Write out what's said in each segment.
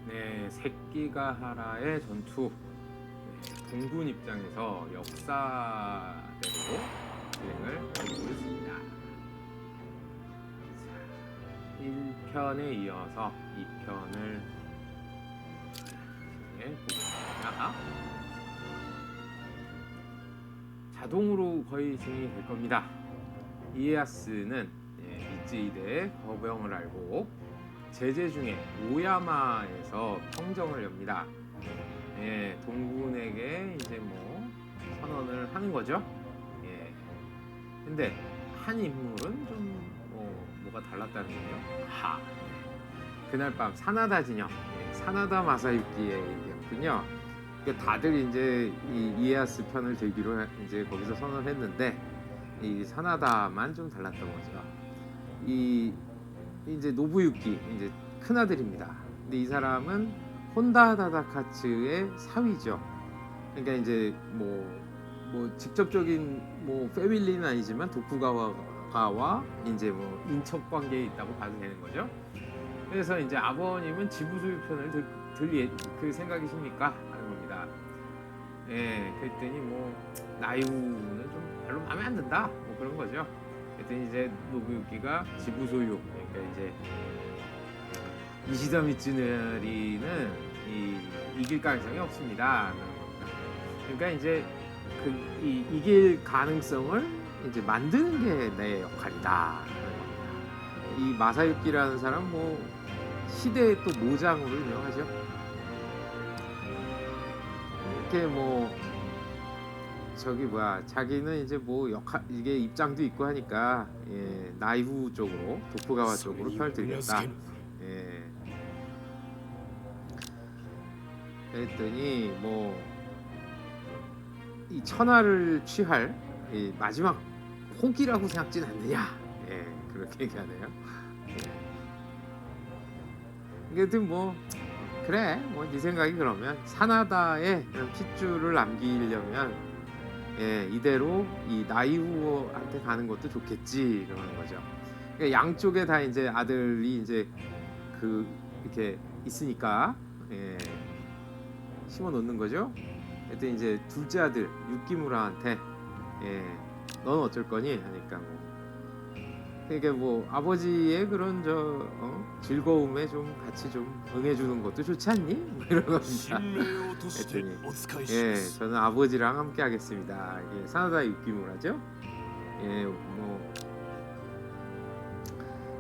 네, 새끼가하라의 전투. 네, 동군 입장에서 역사대로 진행을 벌이고 있습니다. 자, 1편에 이어서 2편을 보겠습니다. 자동으로 거의 진행이 될 겁니다. 이에야스는 미쯔이대의 거병을 알고 제재 중에 오야마에서 평정을 엽니다. 동군에게 이제 뭐 선언을 하는 거죠. 근데 한 인물은 좀 뭐가 달랐다는 거죠. 그날 밤 사나다 진영, 사나다 마사유키였군요. 다들 이제 이 이에야스 편을 들기로 이제 거기서 선언했는데 이 사나다만 좀 달랐던 거죠. 이 이제 노부유키 이제 큰 아들입니다. 근데 이 사람은 혼다 다다카츠의 사위죠. 그러니까 이제 뭐 직접적인 뭐 패밀리는 아니지만 도쿠가와가 이제 뭐 인척 관계에 있다고 봐도 되는 거죠. 그래서 이제 아버님은 지부 소유 편을 들 그 생각이십니까? 하는 겁니다. 그랬더니 뭐 나이우는 좀 별로 마음에 안 든다. 뭐 그런 거죠. 그랬더니 이제 노부유키가 지부 소유, 그러니까 이제 이시다 미츠네리는 이길 가능성이 없습니다. 그러니까 이제 이길 가능성을 이제 만드는 게 내 역할이다. 이 마사유키라는 사람 뭐 시대의 또 모장으로 유명하죠. 이렇게 뭐 저기 뭐야 자기는 이제 뭐 역할 이게 입장도 있고 하니까 나이후 쪽으로 도쿠가와 쪽으로 편을 들겠다. 그랬더니 뭐 이 천하를 취할 이 마지막 호기라고 생각지는 않느냐. 그렇게 얘기하네요. 그래도 뭐 그래 뭐 네 생각이 그러면 사나다에 핏줄을 남기려면 이대로 이 나이후한테 가는 것도 좋겠지 그러는 거죠. 그러니까 양쪽에 다 이제 아들이 이제 이렇게 있으니까 심어 놓는 거죠. 그때 이제 둘째 아들 유키무라한테 넌 어쩔 거니 하니까 그러니까 뭐 아버지의 그런 즐거움에 좀 같이 좀 응해주는 것도 좋지 않니? 뭐 이런 겁니다. 했더니 저는 아버지랑 함께 하겠습니다. 이게 사나다 유키무라죠.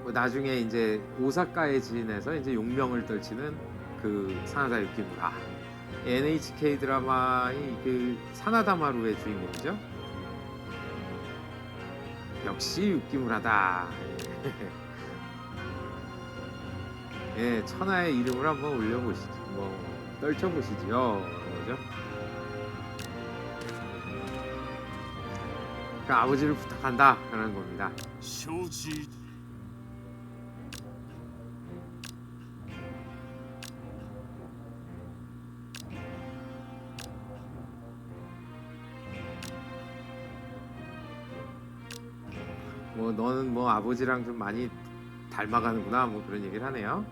뭐 나중에 이제 오사카에 지내서 이제 용명을 떨치는 그 사나다 유키무라. NHK 드라마의 그 사나다마루의 주인공이죠. 역시 유키무라다. 천하의 이름을 한번 올려보시지, 뭐 떨쳐보시지요. 그죠? 그 아버지를 부탁한다 그런 겁니다. 뭐 너는 뭐 아버지랑 좀 많이 닮아가는구나 뭐 그런 얘기를 하네요.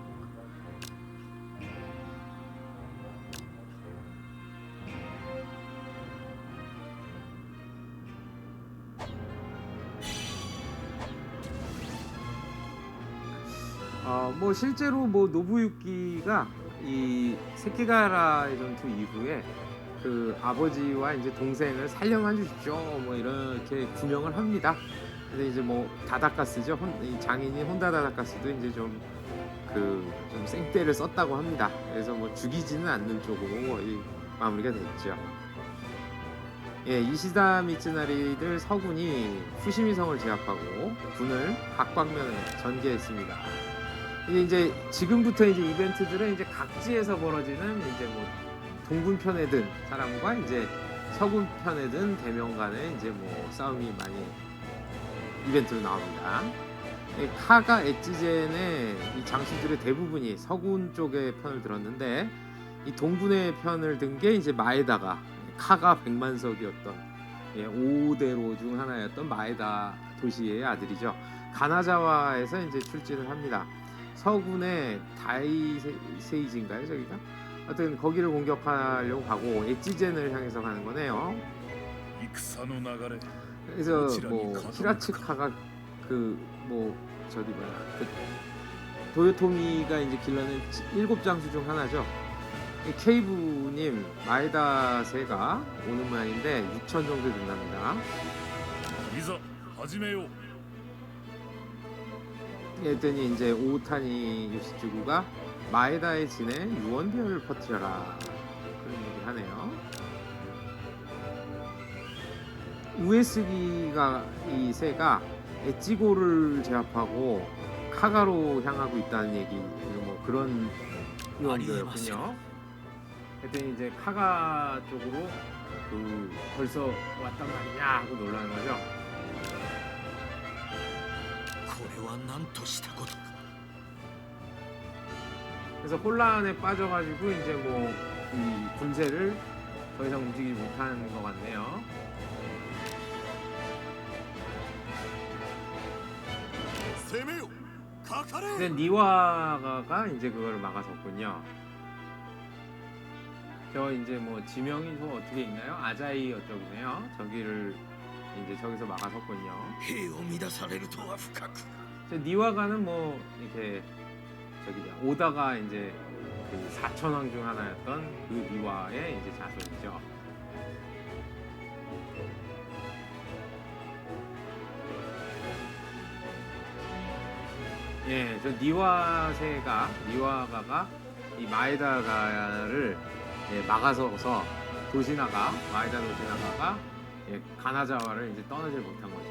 뭐 실제로 뭐 노부유키가 이 세키가라의 전투 이후에 그 아버지와 이제 동생을 살려만 주십시오 뭐 이렇게 구명을 합니다. 근데 이제 뭐 다다카스죠. 이 장인인 혼다 다다카스도 이제 좀 생떼를 썼다고 합니다. 그래서 뭐 죽이지는 않는 쪽으로 마무리가 됐죠. 이시다 미츠나리들 서군이 후시미성을 제압하고 군을 각방면에 전개했습니다. 이제 지금부터 이제 이벤트들은 이제 각지에서 벌어지는 이제 뭐 동군 편에 든 사람과 이제 서군 편에 든 대명 간의 이제 뭐 싸움이 많이 이벤트로 나옵니다. 카가 엣지젠의 이 장수들의 대부분이 서군 쪽의 편을 들었는데 이 동군의 편을 든 게 이제 마에다가 카가 백만석이었던 5대로 중 하나였던 마에다 도시의 아들이죠. 가나자와에서 이제 출진을 합니다. 서군의 다이세이지인가요 저기가? 하여튼 거기를 공격하려고 가고 엣지젠을 향해서 가는 거네요. 戦の流れ 그래서 뭐 히라츠카가 그 뭐 저기 뭐야 그 도요토미가 이제 길러낸 7장수 중 하나죠. 이 케이브님 마에다세가 오는 모양인데 6천 정도 된답니다. いざ始めよう 그랬더니 이제 오타니 요시주구가 마에다의 진에 유언비어를 퍼뜨려라 그런 얘기를 하네요. 우에스기가 이 세가 엣지고를 제압하고 카가로 향하고 있다는 얘기 뭐 그런 유언비어였군요. 그랬더니 이제 카가 쪽으로 그 벌써 왔단 말이냐 하고 놀라는 거죠. これは何としたことか 그래서 혼란에 빠져가지고 이제 뭐 이 군세를 더 이상 움직이지 못하는 것 같네요. 攻めよかかれ 근데 니와가가 이제 그걸 막아섰군요. 저 이제 뭐 지명이 저 어떻게 있나요? 아자이 어쩌고네요. 저기를 이제 저기서 막아섰군요. 兵を乱されるとは深く 저 니와가는 뭐 이렇게 저기 오다가 이제 그 사천왕 중 하나였던 그 니와의 이제 자손이죠. 예, 저 니와가가 이 마에다가를 예, 막아서서 마에다 도시나가가 예, 가나자와를 이제 떠나질 못한 거죠.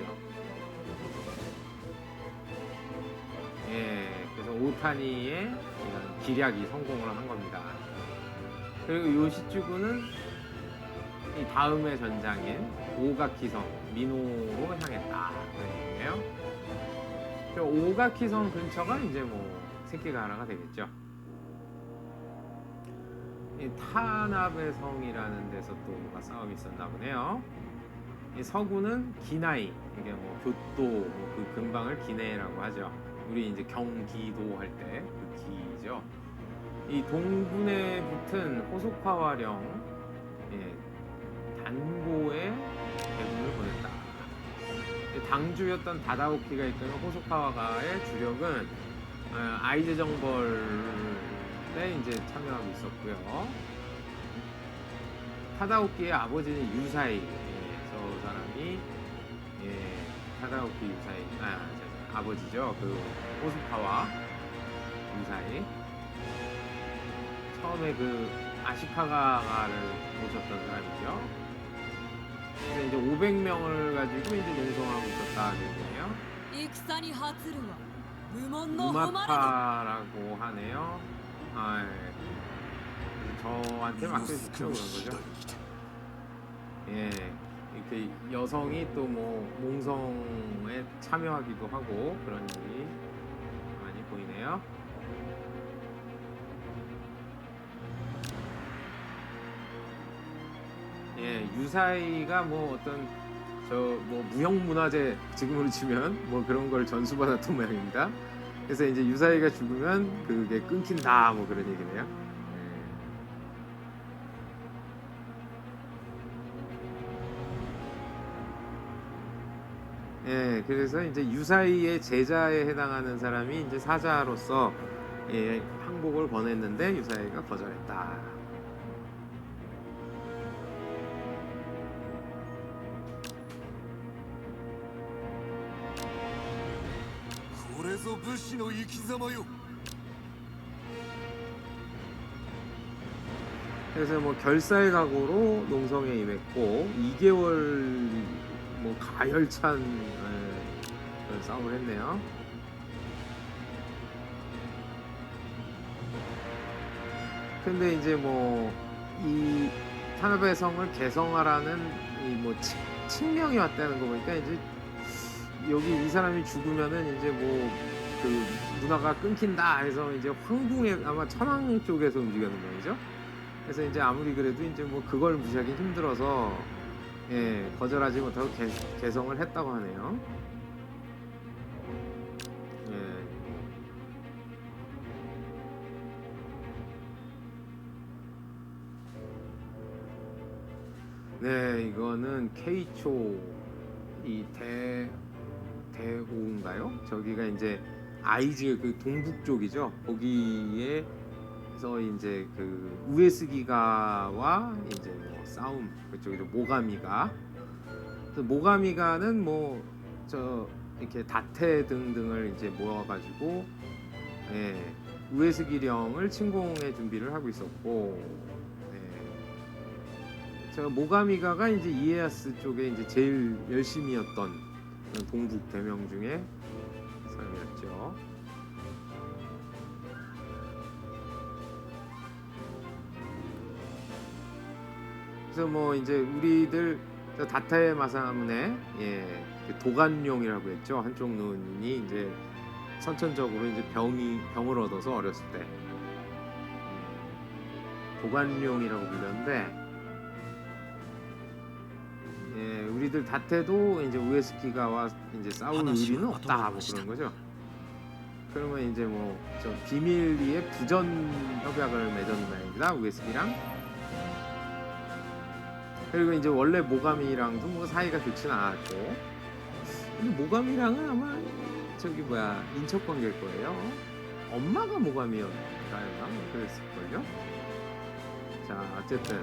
예, 그래서 오타니의 이런 기략이 성공을 한 겁니다. 그리고 요시쭈구는 이 다음의 전장인 오가키성 미노로 향했다 그런 얘기예요. 오가키성 근처가 이제 뭐 새끼가라가 되겠죠. 이 타나베 성이라는 데서 또 뭔가 싸움이 있었나 보네요. 이 서구는 기나이, 이게 뭐 교토 뭐 그 근방을 기내라고 하죠. 우리 이제 경기도 할 때 그 기죠. 이 동분에 붙은 호소카와령 예, 단고에 대군을 보냈다. 당주였던 다다오키가 이끄는 호소카와가의 주력은 아이제 정벌에 이제 참여하고 있었고요. 타다오키의 아버지는 유사이, 저 사람이 타다오키 유사이, 아버지죠. 그 호소카와 유사이. 처음에 그 아시카가를 모셨던 사람이죠. 근데 이제 500명을 가지고 이제 농성하고 있었다는 얘기예요. 戦に発るは無門の誉れだ 우마파라고 하네요. 아, 예. 저한테 맡겨주죠 그런 거죠. 예, 이렇게 여성이 또 뭐 농성에 참여하기도 하고 그런 일이 많이 보이네요. 예, 유사이가 뭐 어떤 저 뭐 무형문화재 지금으로 치면 뭐 그런 걸 전수받았던 모양입니다. 그래서 이제 유사이가 죽으면 그게 끊긴다 뭐 그런 얘기네요. 예, 그래서 이제 유사이의 제자에 해당하는 사람이 이제 사자로서 예, 항복을 권했는데 유사이가 거절했다. これぞ武士の生き様よ 그래서 뭐 결사의 각오로 농성에 임했고 2개월 뭐 가열찬 그런 싸움을 했네요. 근데 이제 뭐 이 타나베 성을 개성하라는 이 뭐 칙명이 왔다는 거 보니까 이제 여기 이 사람이 죽으면은 이제 뭐 그 문화가 끊긴다 해서 이제 황궁에 아마 천황 쪽에서 움직였는 거죠. 그래서 이제 아무리 그래도 이제 뭐 그걸 무시하기 힘들어서 예, 거절하지 못하고 개성을 했다고 하네요. 예. 네, 이거는 K초 이 대호인가요? 저기가 이제 아이즈 그 동북 쪽이죠. 거기에서 이제 그 우에스기가와 이제 뭐 싸움 그쪽이죠. 모가미가. 그래서 모가미가는 뭐 저 이렇게 다테 등등을 이제 모아가지고 예, 우에스기령을 침공의 준비를 하고 있었고. 저 모가미가가 이제 이에야스 쪽에 이제 제일 열심이었던 그런 동북 대명 중에 사람이었죠. 그래서 뭐 이제 우리들 저 다타의 마사문에 예, 그 도간룡이라고 했죠. 한쪽 눈이 이제 선천적으로 이제 병을 얻어서 어렸을 때 도간룡이라고 불렸는데. 예, 우리들 다테도 이제 우에스키가와 이제 싸울 의리는 없다 뭐 그런 거죠. 그러면 이제 뭐 저 비밀리에 부전 협약을 맺었나이다 우에스키랑. 그리고 이제 원래 모가미랑도 뭐 사이가 좋진 않았고. 근데 모가미랑은 아마 저기 뭐야 인척 관계일 거예요. 엄마가 모가미였나요? 그랬을걸요. 자 어쨌든.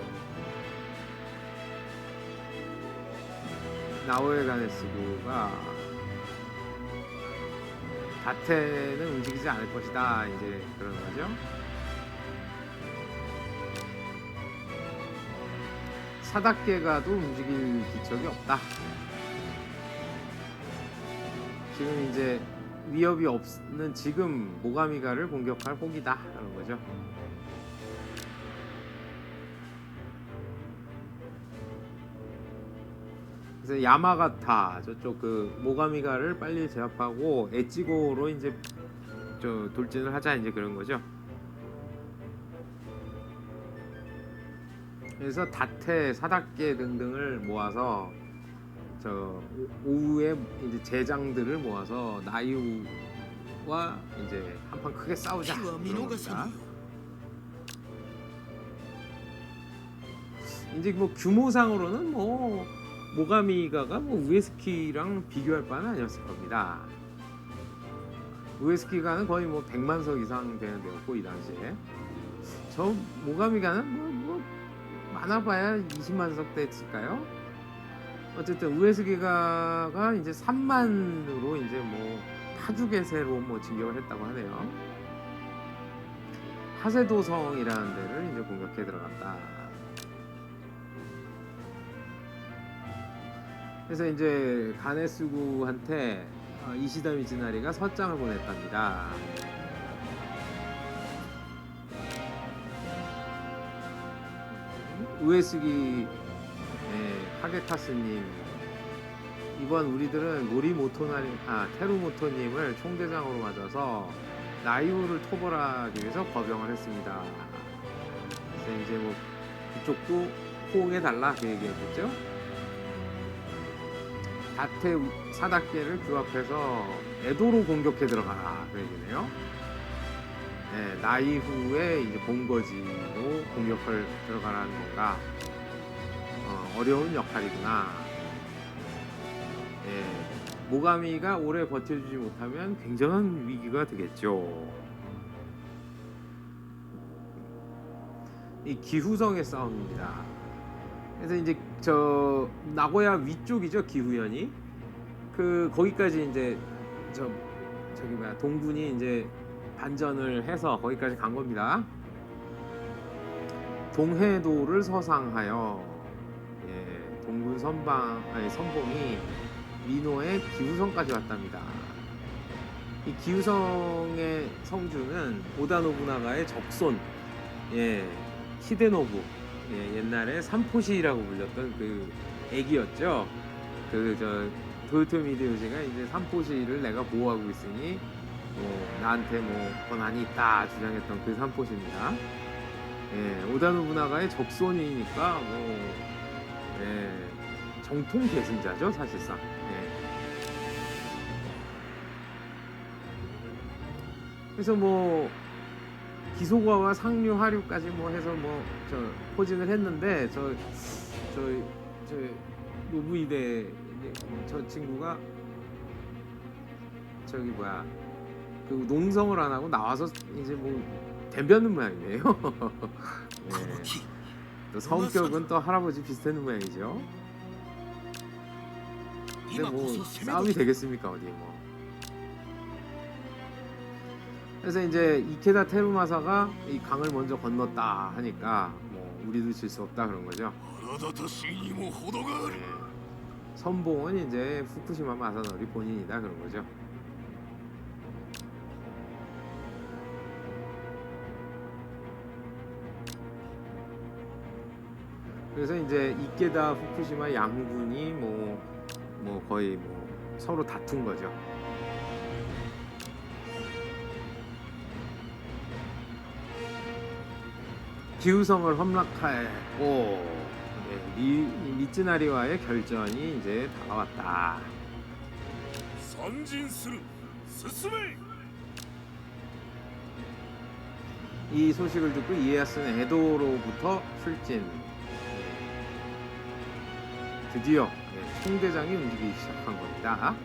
나오에 가네스구가 다테는 움직이지 않을 것이다 이제 그런 거죠. 사다케가도 움직일 기척이 없다. 지금 이제 위협이 없는 지금 모가미가를 공격할 혹이다 그런 거죠. 그래서 야마가타 저쪽 그 모가미가를 빨리 제압하고 에치고로 이제 저 돌진을 하자 이제 그런 거죠. 그래서 다테, 사다케 등등을 모아서 저 오후에 이제 제장들을 모아서 나이우와 이제 한판 크게 싸우자 그런 겁니다. 이제 뭐 규모상으로는 뭐 모가미가가 뭐 우에스키랑 비교할 바는 아니었을 겁니다. 우에스키가는 거의 뭐 100만석 이상 되는 데였고 이 당시에 저 모가미가는 뭐 많아봐야 20만석 됐을까요? 어쨌든 우에스키가가 이제 3만으로 이제 뭐 타주게세로 뭐 진격을 했다고 하네요. 하세도성이라는 데를 이제 공격해 들어갔다. 그래서 이제 가네스구한테 이시다 미즈나리가 서장을 보냈답니다. 우에스기 하게카스님 이번 우리들은 테루모토님을 총대장으로 맞아서 나이우를 토벌하기 위해서 거병을 했습니다. 그래서 이제 뭐 그쪽도 호응해달라 그 얘기였겠죠. 다테 사다케를 규합해서 에도로 공격해 들어가라 그 얘기네요. 네, 나이후에 이제 본거지로 공격을 들어가라는 건가. 어려운 역할이구나. 네, 모가미가 오래 버텨주지 못하면 굉장한 위기가 되겠죠. 이 기후성의 싸움입니다. 그래서 이제 저 나고야 위쪽이죠 기후현이. 그 거기까지 이제 저기 뭐야 동군이 이제 반전을 해서 거기까지 간 겁니다. 동해도를 서상하여 동군 선봉이 미노의 기후성까지 왔답니다. 이 기후성의 성주는 오다 노부나가의 적손 히데노부 옛날에 삼포시라고 불렸던 그 애기였죠. 도요토미 히데요시가 이제 삼포시를 내가 보호하고 있으니 나한테 뭐 권한이 있다 주장했던 그 삼포시입니다. 오다 노부나가의 적손이니까 정통 계승자죠 사실상. 그래서 뭐 기소과와 상류 하류까지 뭐 해서 뭐 포진을 했는데 저 저 노부이대 저 친구가 저기 뭐야 그 농성을 안 하고 나와서 이제 뭐 덤벼는 모양이네요. この 예. 木 또 성격은 또 할아버지 비슷한 모양이죠. 근데 今こ 뭐 そ攻め 싸움이 時 되겠습니까 어디 뭐. 그래서 이제 이케다 테루마사가 이 강을 먼저 건넜다 하니까 뭐 우리도 질 수 없다 그런 거죠. 体と死にも程がある 예. 선봉은 이제 후쿠시마 마사노리 본인이다 그런 거죠. 그래서 이제 이케다 후쿠시마 양군이 뭐 거의 뭐 서로 다툰 거죠. 기우성을 함락하고 미츠나리와의 결전이 이제 다가왔다. 参陣する進め 이 소식을 듣고 이에야스는 에도로부터 출진. 드디어 총대장이 움직이기 시작한 겁니다.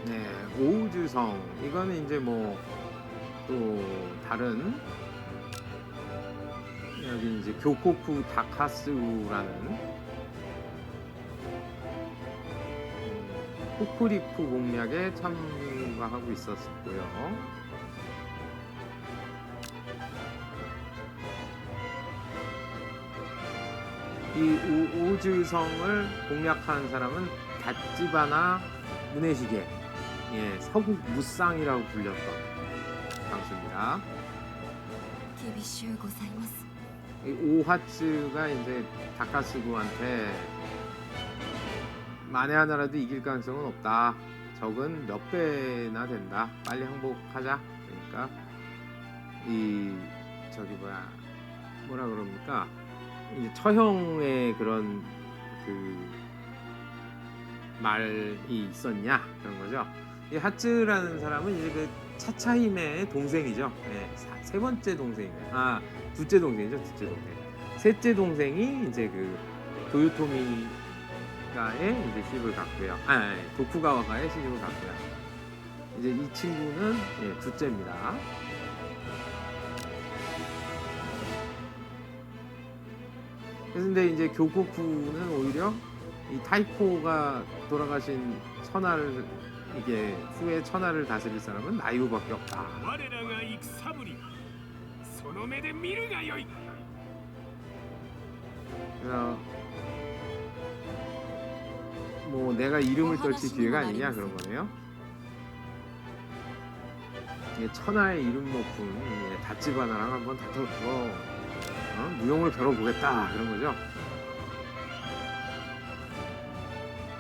네, 오우주성 이거는 이제 뭐 또 다른 여기 이제 교코쿠 다카스라는 후쿠리쿠 공략에 참가하고 있었고요. 이 오우주성을 공략한 사람은 다찌바나 무네시게, 서국 무쌍이라고 불렸던 장수입니다. 厳しゅうございます。 이 오하츠가 이제 다카스구한테 만에 하나라도 이길 가능성은 없다. 적은 몇 배나 된다. 빨리 항복하자. 그러니까 이 저기 뭐라 그럽니까? 이제 처형의 그런 그 말이 있었냐 그런 거죠. 이 하츠라는 사람은 이제 그 차차히메의 동생이죠. 세 번째 동생이네. 둘째 동생이죠. 둘째 동생. 셋째 동생이 이제 그 도요토미가의 이제 시집을 갔고요. 도쿠가와가의 시집을 갔고요. 이제 이 친구는 둘째입니다. 그런데 이제 교코쿠는 오히려 이 타이코가 돌아가신 천하를 이게 후에 천하를 다스릴 사람은 나이우밖에 없다. 我らが戦ぶりその目で見るがよい 그래서 뭐 내가 이름을 떨칠 기회가 아니냐 그런 거네요. 이게 천하의 이름 높은 다찌바나랑 한번 다퉈서 무용을 겨뤄보겠다 그런 거죠.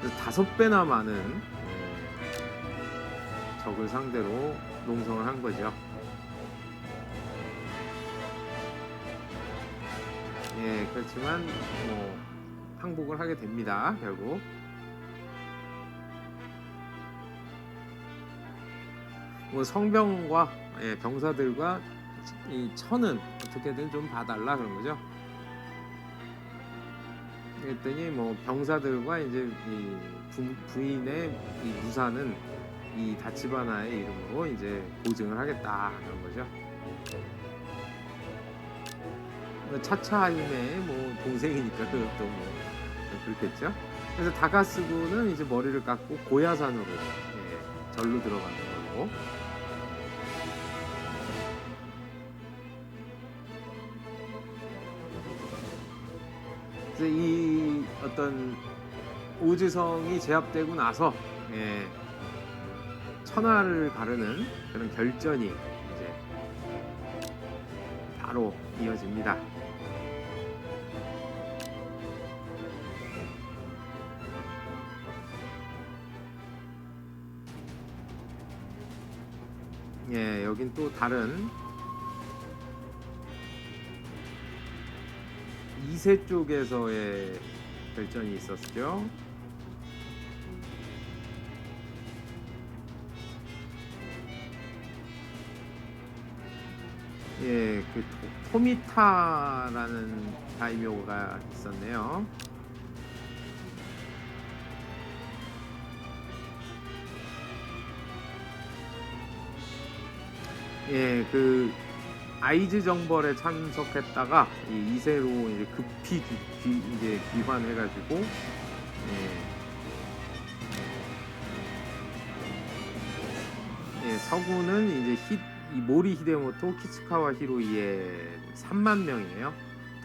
그래서 5배나 많은 적을 상대로 농성을 한 거죠. 그렇지만 뭐 항복을 하게 됩니다. 결국 뭐 성병과 병사들과 이 천은 어떻게든 좀 봐달라 그런 거죠. 그랬더니 뭐 병사들과 이제 이 부인의 이 무사는 이 다치바나의 이름으로 이제 보증을 하겠다 그런 거죠. 차차히메의 뭐 동생이니까 그것도 뭐 그렇겠죠. 그래서 다카스구는 이제 머리를 깎고 고야산으로 절로 들어가는 걸로. 그래서 이 어떤 오즈성이 제압되고 나서 천하를 가르는 그런 결전이 이제 바로 이어집니다. 예, 여긴 또 다른 이세 쪽에서의 결전이 있었죠. 예, 그 토미타라는 다이묘가 있었네요. 예, 그 아이즈 정벌에 참석했다가 이 이세로 이제 급히 이제 귀환해가지고 예, 서구는 이제 이 모리 히데모토 키츠카와 히로이의 3만 명이에요.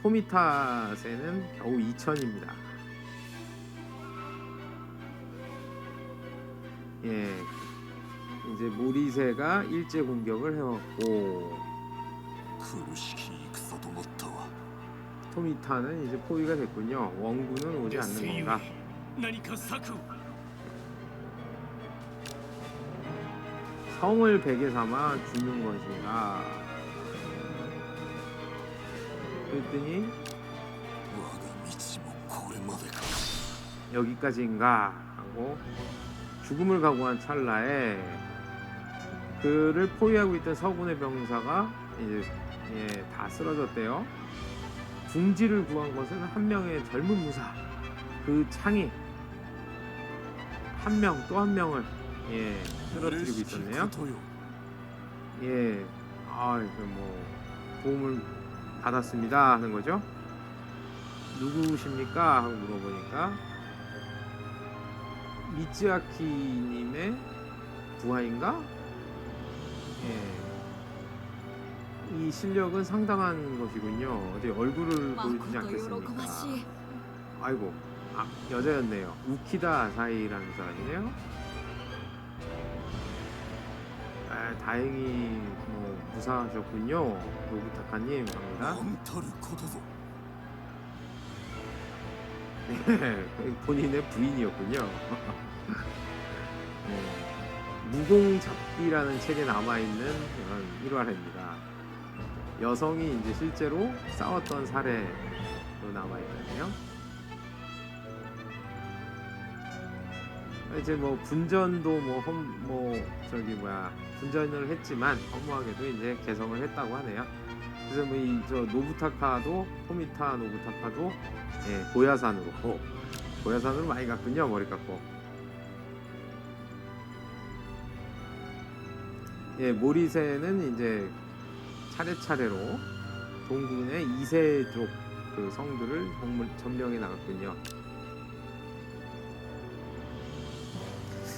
토미타세는 겨우 2천입니다. 예, 이제 모리세가 일제 공격을 해왔고 苦しき戦となったわ。 토미타는 이제 포위가 됐군요. 원군은 오지 劣 않는 勢ゆ 건가? え何か策を。 성을 베개 삼아 죽는 것인가? 그랬더니 我が道もこれまでか。 여기까지인가 하고 죽음을 각오한 찰나에 그를 포위하고 있던 서군의 병사가 이제 다 쓰러졌대요. 궁지를 구한 것은 한 명의 젊은 무사. 그 창이 한 명 또 한 명을 쓰러뜨리고 嬉しき 있었네요. ことよ。 예, 뭐 도움을 받았습니다 하는 거죠. 누구십니까? 하고 물어보니까 미츠아키님의 부하인가? 예. 이 실력은 상당한 것이군요. 어디 얼굴을 ま 보여주지 こと喜 않겠습니까? ばしい。 아이고, 여자였네요. 우키다 아사히라는 사람이네요. 다행히 뭐 무사하셨군요. 노부타카님 갑니다. なんたることぞ。 본인의 부인이었군요. 무공잡기라는 책에 남아있는 그런 일화입니다. 여성이 이제 실제로 싸웠던 사례로 남아있거든요. 이제 뭐 분전도 분전을 했지만 허무하게도 이제 개성을 했다고 하네요. 그래서 뭐 이 저 노부타카도 토미타 노부타카도 고야산으로 많이 갔군요. 머리 깎고. 예, 모리세는 이제 차례차례로 동군의 이세족 그 성들을 점령해 나갔군요.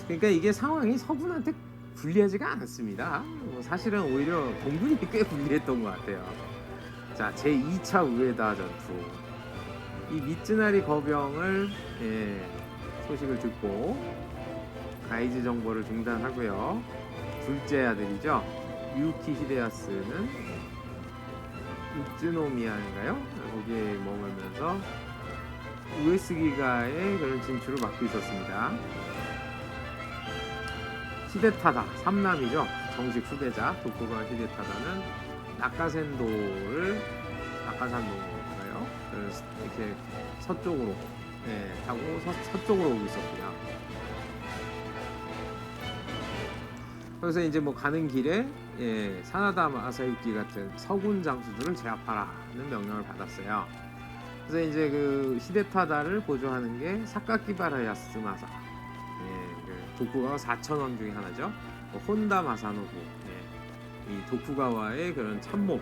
그러니까 이게 상황이 서군한테 불리하지가 않았습니다. 사실은 오히려 동군이 꽤 불리했던 것 같아요. 자, 제2차 우에다 전투. 이 미츠나리 거병을 소식을 듣고 가이즈 정보를 중단하고요. 둘째 아들이죠. 유키 히데야스는 우츠노미야인가요? 거기에 머물면서 우에스기가의 그런 진출을 막고 있었습니다. 히데타다 3남이죠. 정식 후계자 도쿠가와 히데타다는 나카산도인가요? 이렇게 서쪽으로 타고 서쪽으로 오고 있었고요. 그래서 이제 뭐 가는 길에 사나다 마사유키 같은 서군 장수들을 제압하라는 명령을 받았어요. 그래서 이제 그 히데타다를 보조하는 게 사카키바라 야스마사, 그 도쿠가와 4천왕 중에 하나죠. 혼다 마사노부, 이 도쿠가와의 그런 참모,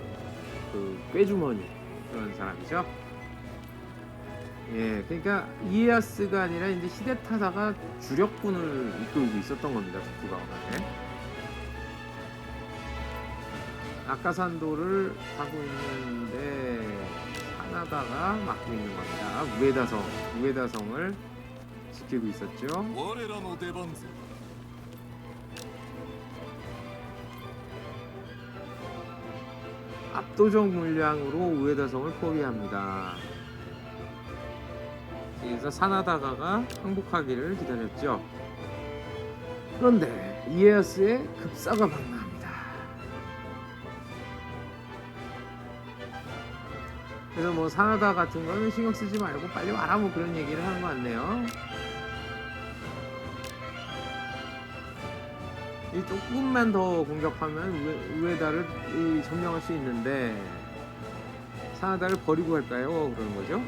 그 꾀주머니 그런 사람이죠. 그러니까 이에야스가 아니라 이제 히데타다가 주력군을 이끌고 있었던 겁니다. 도쿠가와에. 아카산도를 하고 있는데 사나다가 막고 있는 겁니다. 우에다성을 지키고 있었죠. 我らの出番ぞ。 압도적 물량으로 우에다성을 포위합니다. 그래서 사나다가가 항복하기를 기다렸죠. 그런데 이에야스의 급사가 방문합니다. 그래서 뭐 사나다 같은 거는 신경 쓰지 말고 빨리 와라 뭐 그런 얘기를 하는 것 같네요. 이 조금만 더 공격하면 우에다를 점령할 수 있는데 사나다를 버리고 갈까요? 그러는 거죠.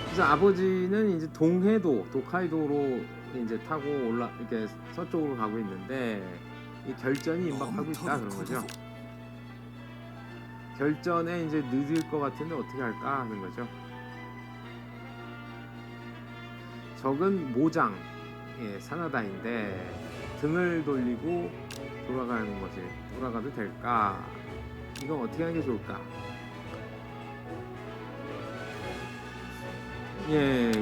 그래서 아버지는 이제 동해도 도카이도로 이제 타고 이렇게 서쪽으로 가고 있는데 이 결전이 임박하고 있다 그런 거죠. 결전에 이제 늦을 것 같은데 어떻게 할까 하는 거죠. 적은 모장, 사나다인데 등을 돌리고 돌아가도 될까? 이건 어떻게 하는 게 좋을까?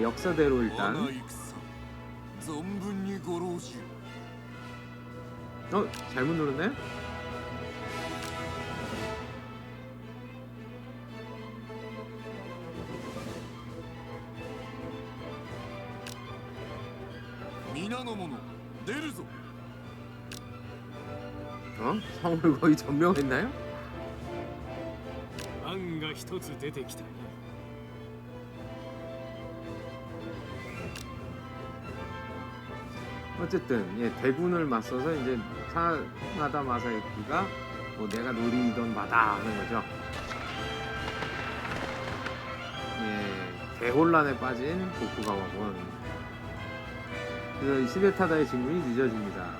역사대로 일단. 我が戦存分にご老中 잘못 눌렀네?皆の者出るぞ 성을 거의 점령했나요? 案が一つ出てきたな。 어쨌든 대군을 맞서서 이제 사나다 마사유키가 뭐 내가 노리던 바다 하는 거죠. 대혼란에 빠진 도쿠가와군. 그래서 히데타다의 진군이 늦어집니다.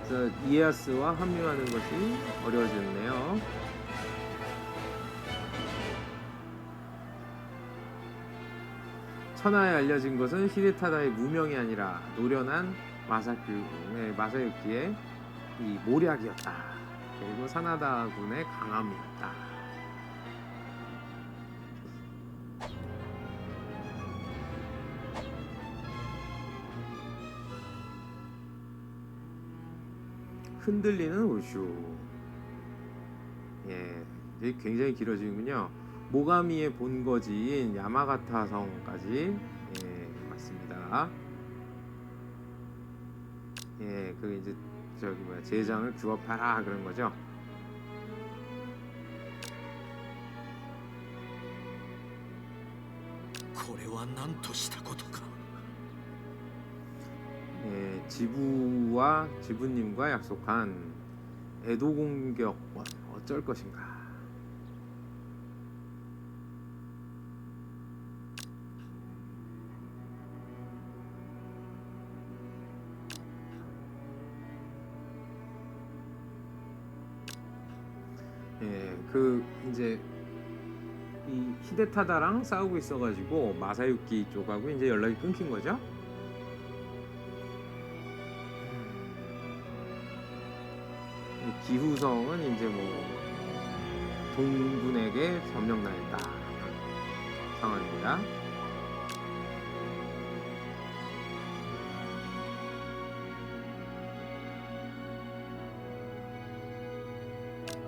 그래서 이에야스와 합류하는 것이 어려워지네요. 천하에 알려진 것은 히데타다의 무명이 아니라 노련한 마사유키의 이 모략이었다. 그리고 사나다군의 강함이었다. 흔들리는 우슈. 이게 굉장히 길어지는군요. 모가미의 본거지인 야마가타 성까지 맞습니다. 그 이제 제장을 규합하라 그런 거죠. 지부와 지부님과 약속한 에도 공격권 어쩔 것인가? 그 이제 이 히데타다랑 싸우고 있어가지고 마사유키 쪽하고 이제 연락이 끊긴 거죠. 기후성은 이제 뭐 동군에게 점령당했다 상황입니다.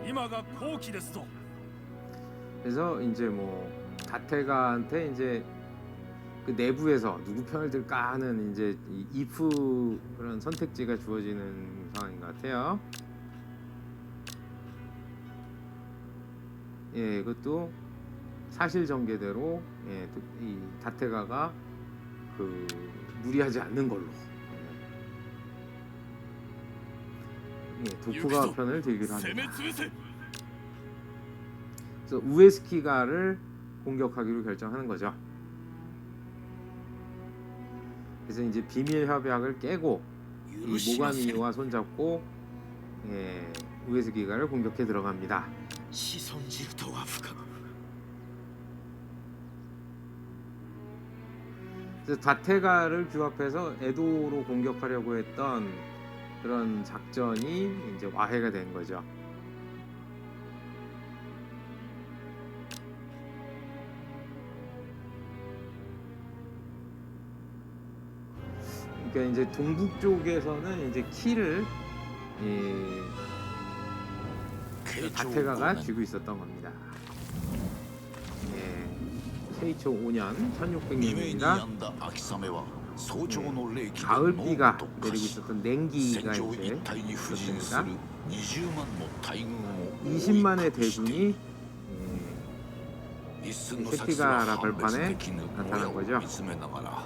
이마가 고기됐어. 그래서 이제 뭐 다테가한테 이제 그 내부에서 누구 편을 들까 하는 이제 이 if 그런 선택지가 주어지는 상황인 것 같아요. 이것도 사실 전개대로 이 다테가가 그 무리하지 않는 걸로 도쿠가와 편을 들기로 합니다. 그래서 우에스키가를 공격하기로 결정하는 거죠. 그래서 이제 비밀 협약을 깨고 이 모가미와 손잡고 우에스키가를 공격해 들어갑니다. 그래서 다테가를 규합해서 에도로 공격하려고 했던 그런 작전이 이제 와해가 된 거죠. 그러니까 이제 동북 쪽에서는 이제 키를 다테가가 쥐고 있었던 겁니다. 세이초 5년 1600년입니다. 早朝の冷気で 가을비가 濃を 내리고 突し 있었던 냉기가 戦場 이제 一帯に布陣す 있었습니다. る20万の大軍を覆い 20만의 隠している 대군이 一寸の先 새끼가 は判別 발판에 できぬもや 나타난 を 거죠. 見つめながら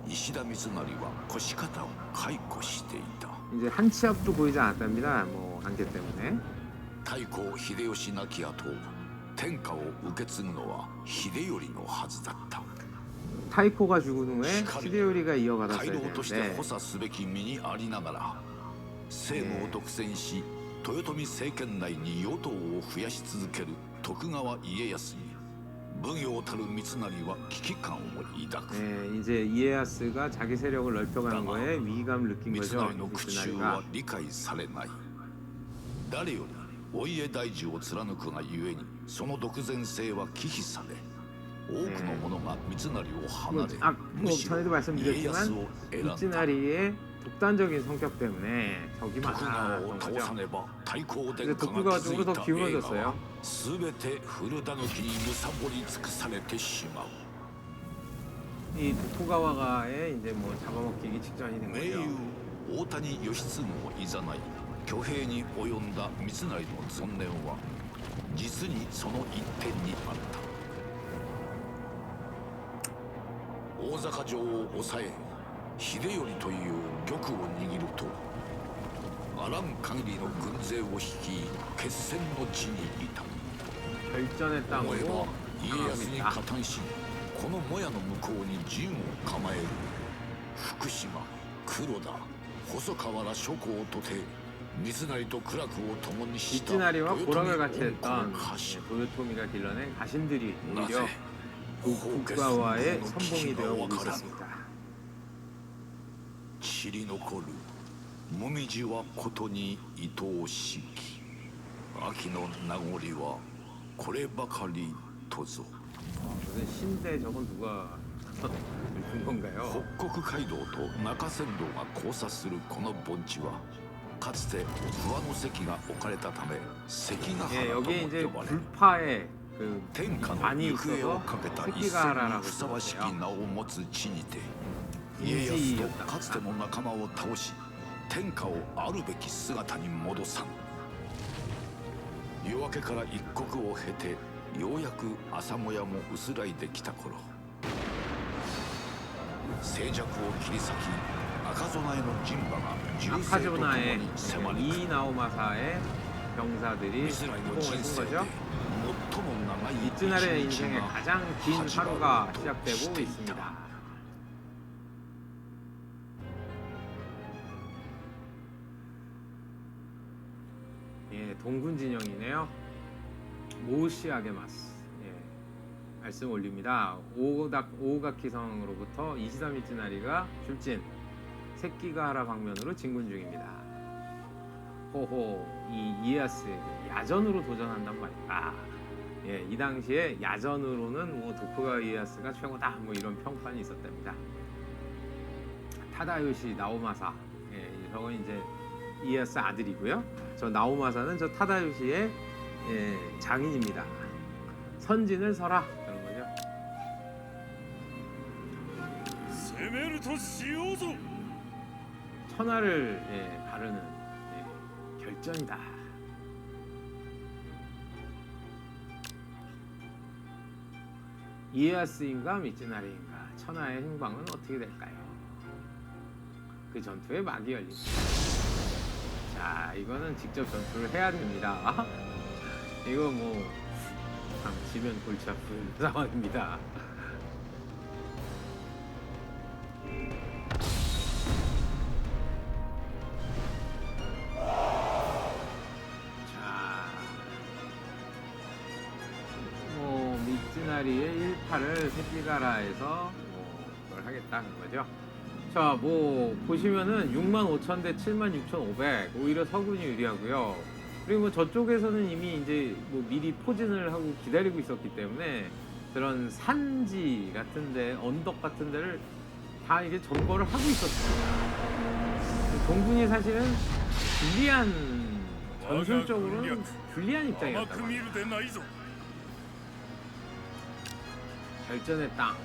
石田三成は腰肩を解雇していた 이제 한 치 앞도 보이지 않았답니다. 뭐 안개 때문에. 太閤秀吉亡き後天下を受け継ぐのは秀頼のはずだった 타이코가 죽은 후에 시데요리가 街 이어받았어야 道として 되는데 補佐すべき身にありながら政務を独占し豊臣政権内に与党を増やし続ける徳川家康に奉行たる三成は危機感を抱く 네, 이제 이에야스가 자기 세력을 넓혀가는 거에 위기감을 느낀 三 거죠. 成の苦衷 미츠나리가. は理解されない誰よりお家大事を貫くがゆえにその独善性は忌避され多くの者が三成を離れ 뭐 전에도 家康 말씀드렸지만 を選んだ 미츠나리의 독단적인 성격 때문에 적이 徳川を 많았던 倒 거죠. さねば太閤殿 그래서 下が 독구가 築 쪽으로 い 더 た栄華 기울어졌어요. は全て古田抜きに貪り尽くされてしまう 이 토가와가의 이제 뭐 잡아먹히기 직전이 된 盟 거죠. 友大谷義継をいざない挙兵に及んだ三成の尊念は実にその一点にあった大坂城を抑え秀頼という玉を握るとあらん限りの軍勢を率い決戦の地にいた 결전의 思え 땅으로 ば家康に 강합니다. 加担しこのもやの向こうに陣を構える福島黒田細川ら諸侯とて三成と苦楽を共にした 미츠나리와 豊臣 고락을 같이 恩 했던 公家臣 도요토미가 길러낸 가신들이 なぜ 오히려 法家 국가와의 尊皇の 선봉이 危機が 되어 分 오고 からぬ 있었습니다. 散り残るもみじはことに愛おしき秋の名残はこればかりとぞ 무슨 신대 저건 누가 준 건가요? 北国街道と中山道が交差するこの盆地はかつて不破の関が置かれたため関ヶ 예, 原と 여기 も 이제 呼ばれ 불파에 그 天下の 많이 行方を 있어서 かけた一戦に 새끼가라라고 ふさわしき 불렀어요. 名を持つ地にて家康と 인지였다. かつての仲間を倒し天下をあるべき姿に戻さん夜明けから一刻を経てようやく朝もやも薄らいできた頃静寂を切り裂き赤備えの陣馬が銃声ととも 아카조나의 に迫り 이 나오마사의 병사들이 三成の 성공을 人 쓴 生で 거죠. 最も長い 미츠나리의 一日 인생의 が 가장 긴 하지마루 하루가 또 시작되고 시대이다. 있습니다. 예, 동군 진영이네요. 모시아게마스. 예, 말씀 올립니다. 오오가키성으로부터 이시다 미츠나리가 출진, 새끼가하라 방면으로 진군 중입니다. 호호, 이 이에야스에게 야전으로 도전한단 말이다. 예, 이 당시에 야전으로는 뭐 도쿠가와 이에야스가 최고다 뭐 이런 평판이 있었답니다. 타다요시 나오마사, 예, 저건 이제 이에야스 아들이고요. 저 나오마사는 저 타다요시의 예, 장인입니다. 선진을 서라 그런 거죠. 攻めるとしようぞ 천하를 예, 가르는 예, 결전이다. 이에야스인가 미츠나리인가 천하의 행방은 어떻게 될까요? 그 전투에 막이 열립니다. 자, 이거는 직접 전투를 해야 됩니다. 이거 뭐 참 지면 골치 아픈 상황입니다. 자, 뭐 미츠나리의 1파를 새끼가라에서 뭐 그걸 하겠다는 거죠. 자, 뭐 보시면은 65,000 대 76,500 오히려 서군이 유리하고요. 그리고 뭐 저쪽에서는 이미 이제 뭐 미리 포진을 하고 기다리고 있었기 때문에 그런 산지 같은데 언덕 같은 데를 다 이제 점거를 하고 있었어요. 동군이 사실은 불리한 전술적으로는 불리한 甘 입장이었단 く見 말이에요. るでないぞ 결전의 땅.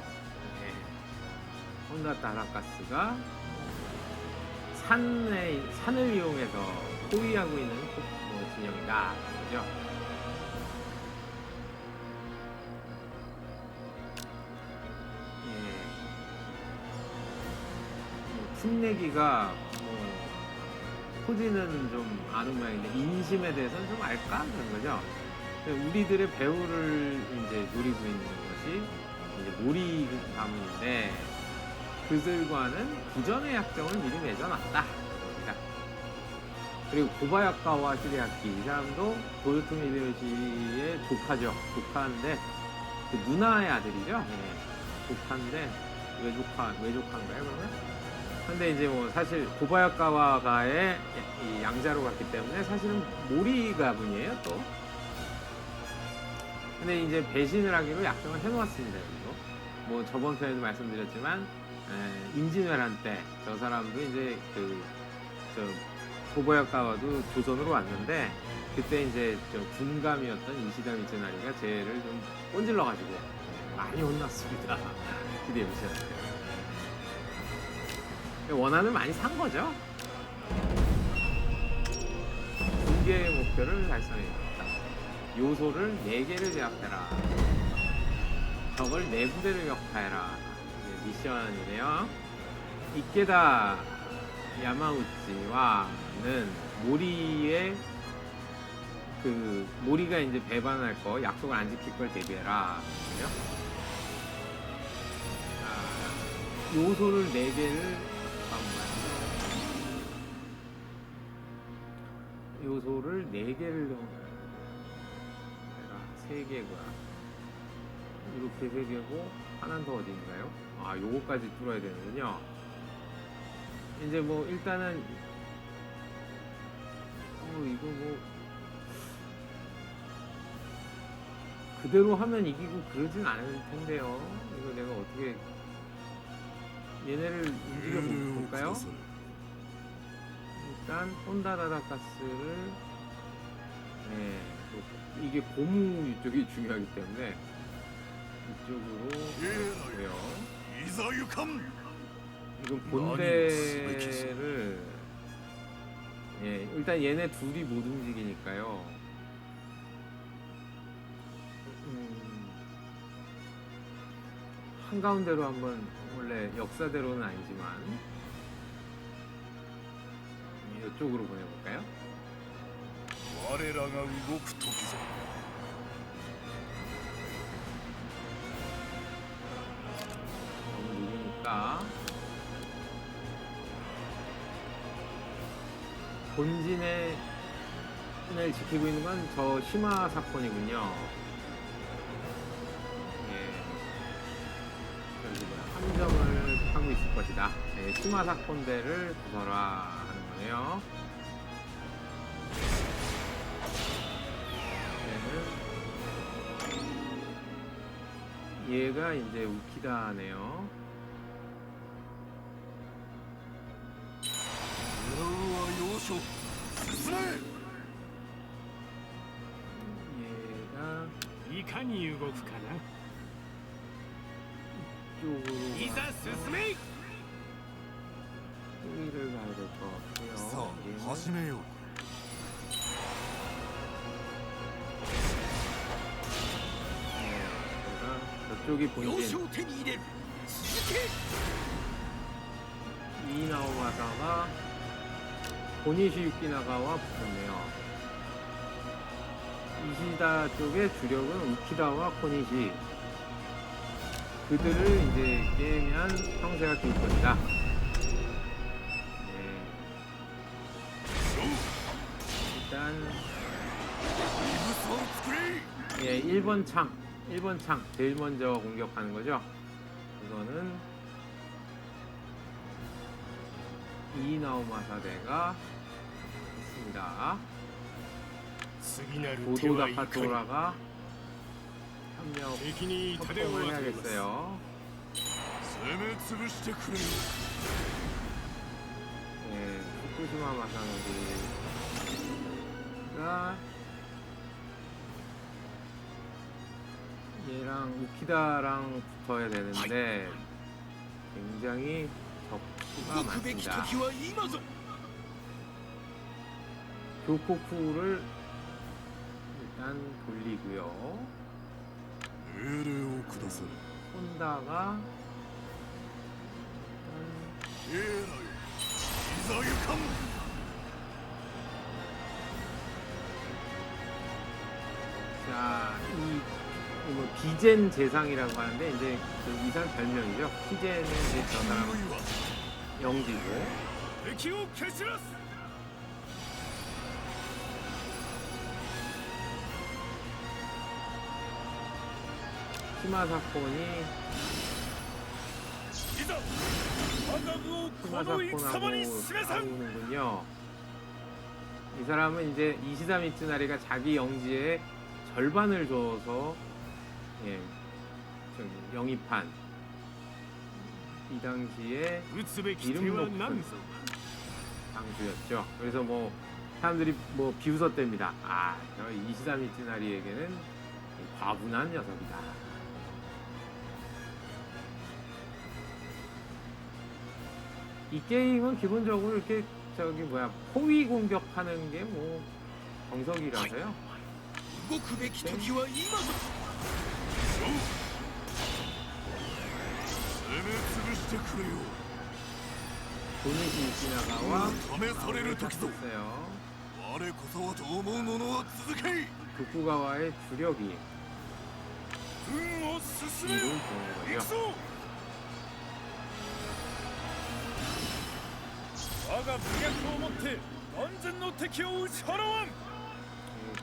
혼다 다라카스가 산을 이용해서 포위하고 있는 진영이다. 그죠? 풋내기가 토지는 좀 아는 모양인데 인심에 대해서는 좀 알까? 그런 거죠. 우리들의 배후를 이제 노리고 있는 것이 이제 모리 가문인데 그들과는 부전의 약정을 미리 맺어놨다. 그리고 고바야카와 히데아키 이 사람도 도요토미 히데요시의 조카죠. 조카인데 그 누나의 아들이죠. 조카인데 외조카인가요 그러면? 근데 이제 뭐 사실 고바야카와가의 이 양자로 갔기 때문에 사실은 모리 가문이에요 또. 근데 이제 배신을 하기로 약정을 해놓았습니다. 여기도. 뭐 저번 편에도 말씀드렸지만 임진왜란 때 저 사람도 이제 고바야카와도 조선으로 왔는데 그때 이제 저 군감이었던 이시다 미츠나리가 쟤를 좀 꼰질러가지고 많이 혼났습니다. 히데요시한테. 원한을 많이 산 거죠. 두 개의 목표를 달성했다. 요소를 4개를 제압해라. 적을 4부대를 격파해라. 미션이네요. 이케다 야마우치와는 모리의 모리가 이제 배반할 거, 약속을 안 지킬 걸 대비해라. 그죠? 요소를 4개를 요소를 4개를 내가 3개고요. 이렇게 3개고 하나는 더 어디인가요? 요거까지 뚫어야 되는군요. 이제 뭐 일단은 이거 뭐 그대로 하면 이기고 그러진 않을 텐데요. 이거 내가 어떻게 얘네를 움직여 볼까요? 일단 혼다 다다카스를 이게 고무 이쪽이 중요하기 때문에 이쪽으로 보고요. 이건 본대를 일단 얘네 둘이 못 움직이니까요. 한가운데로 한번 원래 역사대로는 아니지만 이쪽으로 보내볼까요? 너무 느리니까 본진을 지키고 있는 건 저 시마 사건이군요. 함정을 하고 있을 것이다. 시마 사건대를 부숴라 하는 거네요. 얘가 이제 우키다네요. 얘가 いかに動くかな。 이쪽으로 いざ進め。 여기를 가야 될 것 같고요. 얘는 始めよう。 저쪽이 본진 이나오마사가 고니시 유키나가와 붙었네요. 이시다 쪽의 주력은 우키다와 코니시. 그들을 이제 깨면 형세가 될 것이다. 일단 1번 창 제일 먼저 공격하는 거죠. 이거는 이나오마사대가 있습니다. 도도다카토라가 협력 敵に痛手を 협동을 与えます。 해야겠어요. 攻め潰してくれよ。 후쿠시마 마사노리가 얘랑 우키다랑 붙어야 되는데 굉장히 적수가 動くべき 많습니다. 時は今ぞ 교코쿠를 일단 돌리고요. 命令をくださる 혼다가 エーラよいざゆかん 자, 뭐 비젠 재상이라고 하는데 이제 이 사람 별명이죠. 비젠은 이제 저 사람 いは 영지고 敵を蹴散らす 시마 사건이 いざ我が軍をこ 시마 の戦場に 사건하고 示さん 싸우는군요. 이 사람은 이제 이시다 미츠나리가 자기 영지에 절반을 줘서 예, 저기 영입한 이 당시에 撃つべき手 이름 は 높은 何ぞ 장수였죠. 그래서 뭐 사람들이 뭐 비웃었답니다. 아, 저 이시다 미츠나리에게는 과분한 녀석이다. 이 게임은 기본적으로 이렇게 저기 뭐야 포위 공격하는 게 뭐 정석이라서요. 動くべき時は今ぞ攻め潰してくれよ 도니시 이시나가와 試される時ぞ 했어요. 我こそはと思う者は続け 도쿠가와의 주력이 軍を進め 이를 よ 보는 行く 거죠. ぞ我が武略をもって万全の敵を打ち払わん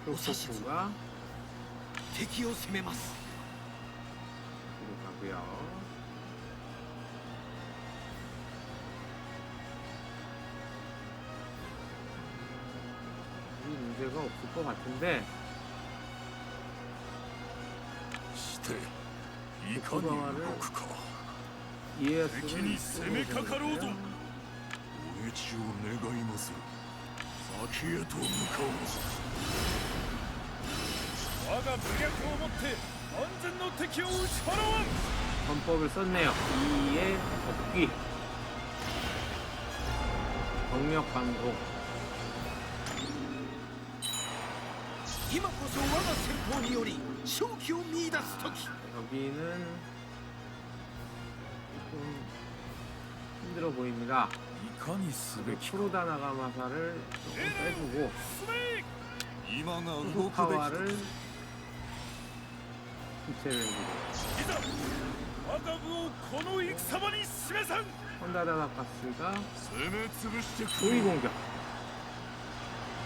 도쿠가 敵を攻めます 들어가고요. 이 문제가 없을 것 같은데 していかに動くか 이에야스는 敵に攻めかかろうぞお討ちを願いまする先へと向かおう我が武略をもって万全の敵を打ち払わん 전법을 썼네요. 이의 적기 경력 감속 今こそ我が戦法により勝機を見出す時 여기는 좀 힘들어 보입니다. いかにすべきか 프로다 나가마사를 조금 빼주고 進め今が動くべき 후카와를 교체를 해주고 いざ我が軍をこの戦場に示さん 혼다다나카스가 攻め潰してく 소위 れ 공격.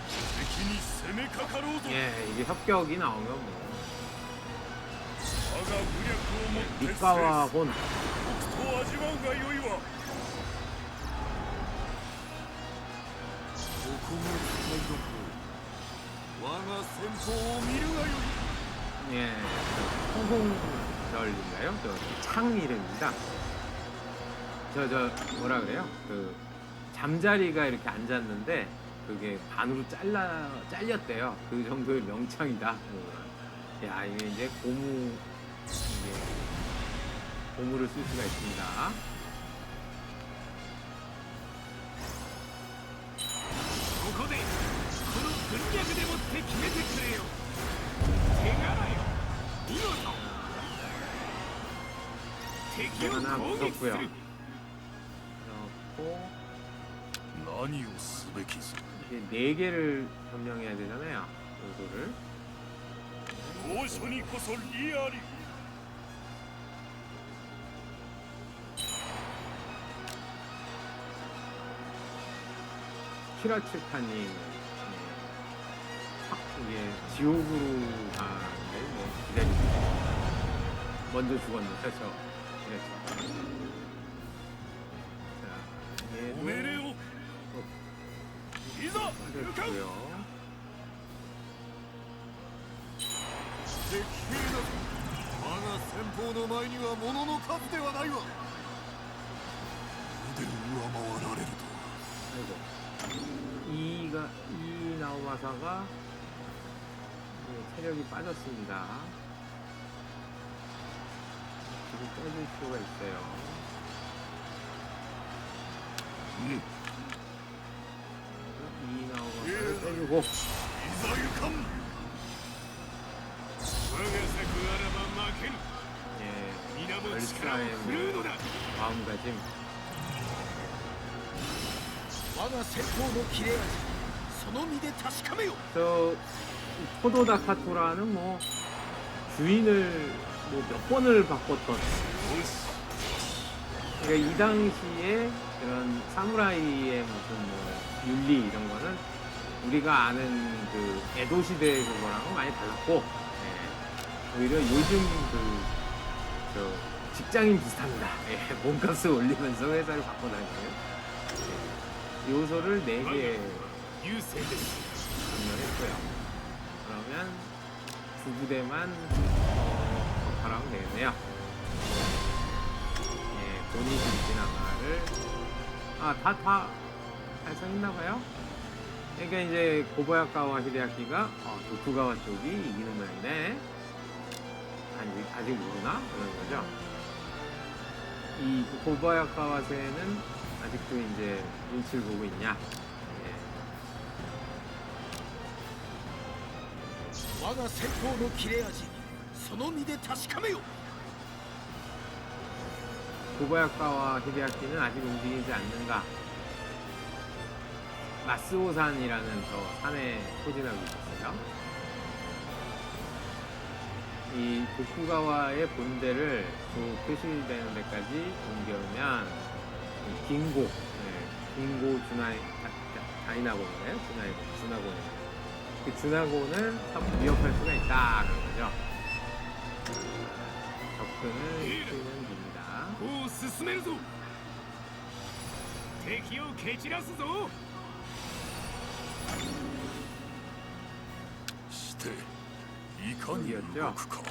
敵に攻めかかろうぞ 예, 이게 협격이 나오면 뭐 我が武略をもって制 니카와 す 혼 と味わうがよいわここが使いどころ我が戦法を見るがよい 예, 성공절인가요? 창 이름입니다. 저 뭐라 그래요? 그 잠자리가 이렇게 앉았는데 그게 반으로 잘렸대요. 그 정도의 명창이다. 야, 이게 이제 고무를 쓸 수가 있습니다. ここでこの軍略でもって決めてくれよ手柄よ見事敵を 하나 攻撃す 무섭고요. る 그렇고 何をすべきぞ 이제 4개를 점령해야 되잖아요. 요거를 高所にこそ利あり 키라츠카님 이게 지옥으로 가는데 뭐 기다리고 먼저 죽었는데 저 그랬죠. 자, お命令 얘도 をいざ向かう 빠졌고요. 敵兵など我が戦法の前には物の数ではないわ腕を上回られると 아이고 이 나오마사가 체력이 빠졌습니다. 지금 빼줄 필요가 있어요. 이 나오고 때리고 いざ行かん 我が策あらば負ける 예, 皆も力を振るうのだ 마음가짐. 我が戦法の切れ味その身で確かめよ 저 포도다 카토라는 뭐 주인을 뭐 몇 번을 바꿨던. 그러니까 이 당시에 그런 사무라이의 무슨 뭐 윤리 이런 거는 우리가 아는 그 에도 시대 그거랑은 많이 달랐고, 예, 오히려 요즘 저 직장인 비슷합니다. 예, 몸값을 올리면서 회사를 바꿔다니는 예, 요소를 4개 優勢です 전멸했고요. 그러면 두 부대만 접하라면 되겠네요. 예, 본이 진지나가를 다 달성했나봐요. 그러니까 이제 고바야카와 히데아키가 도쿠가와 쪽이 이기는 모양인데 아직 모르나? 그런 거죠. 이 고바야카와세는 아직도 이제 눈치를 보고 있냐? 我が戦法の切れ味その身で確かめよ 고바야카와 히데아키는 아직 움직이지 않는가? 마스오산이라는 저 산에 포진하고 있었어요. 이 도쿠가와의 본대를 그 표시되는 데까지 옮겨오면 이 긴고 다이나고네요. 주나고네. 그 주나고는 한번 위협할 수가 있다 그런 거죠. 접근을 시키면 됩니다. こう進めるぞ敵を蹴散らすぞしていかに動くか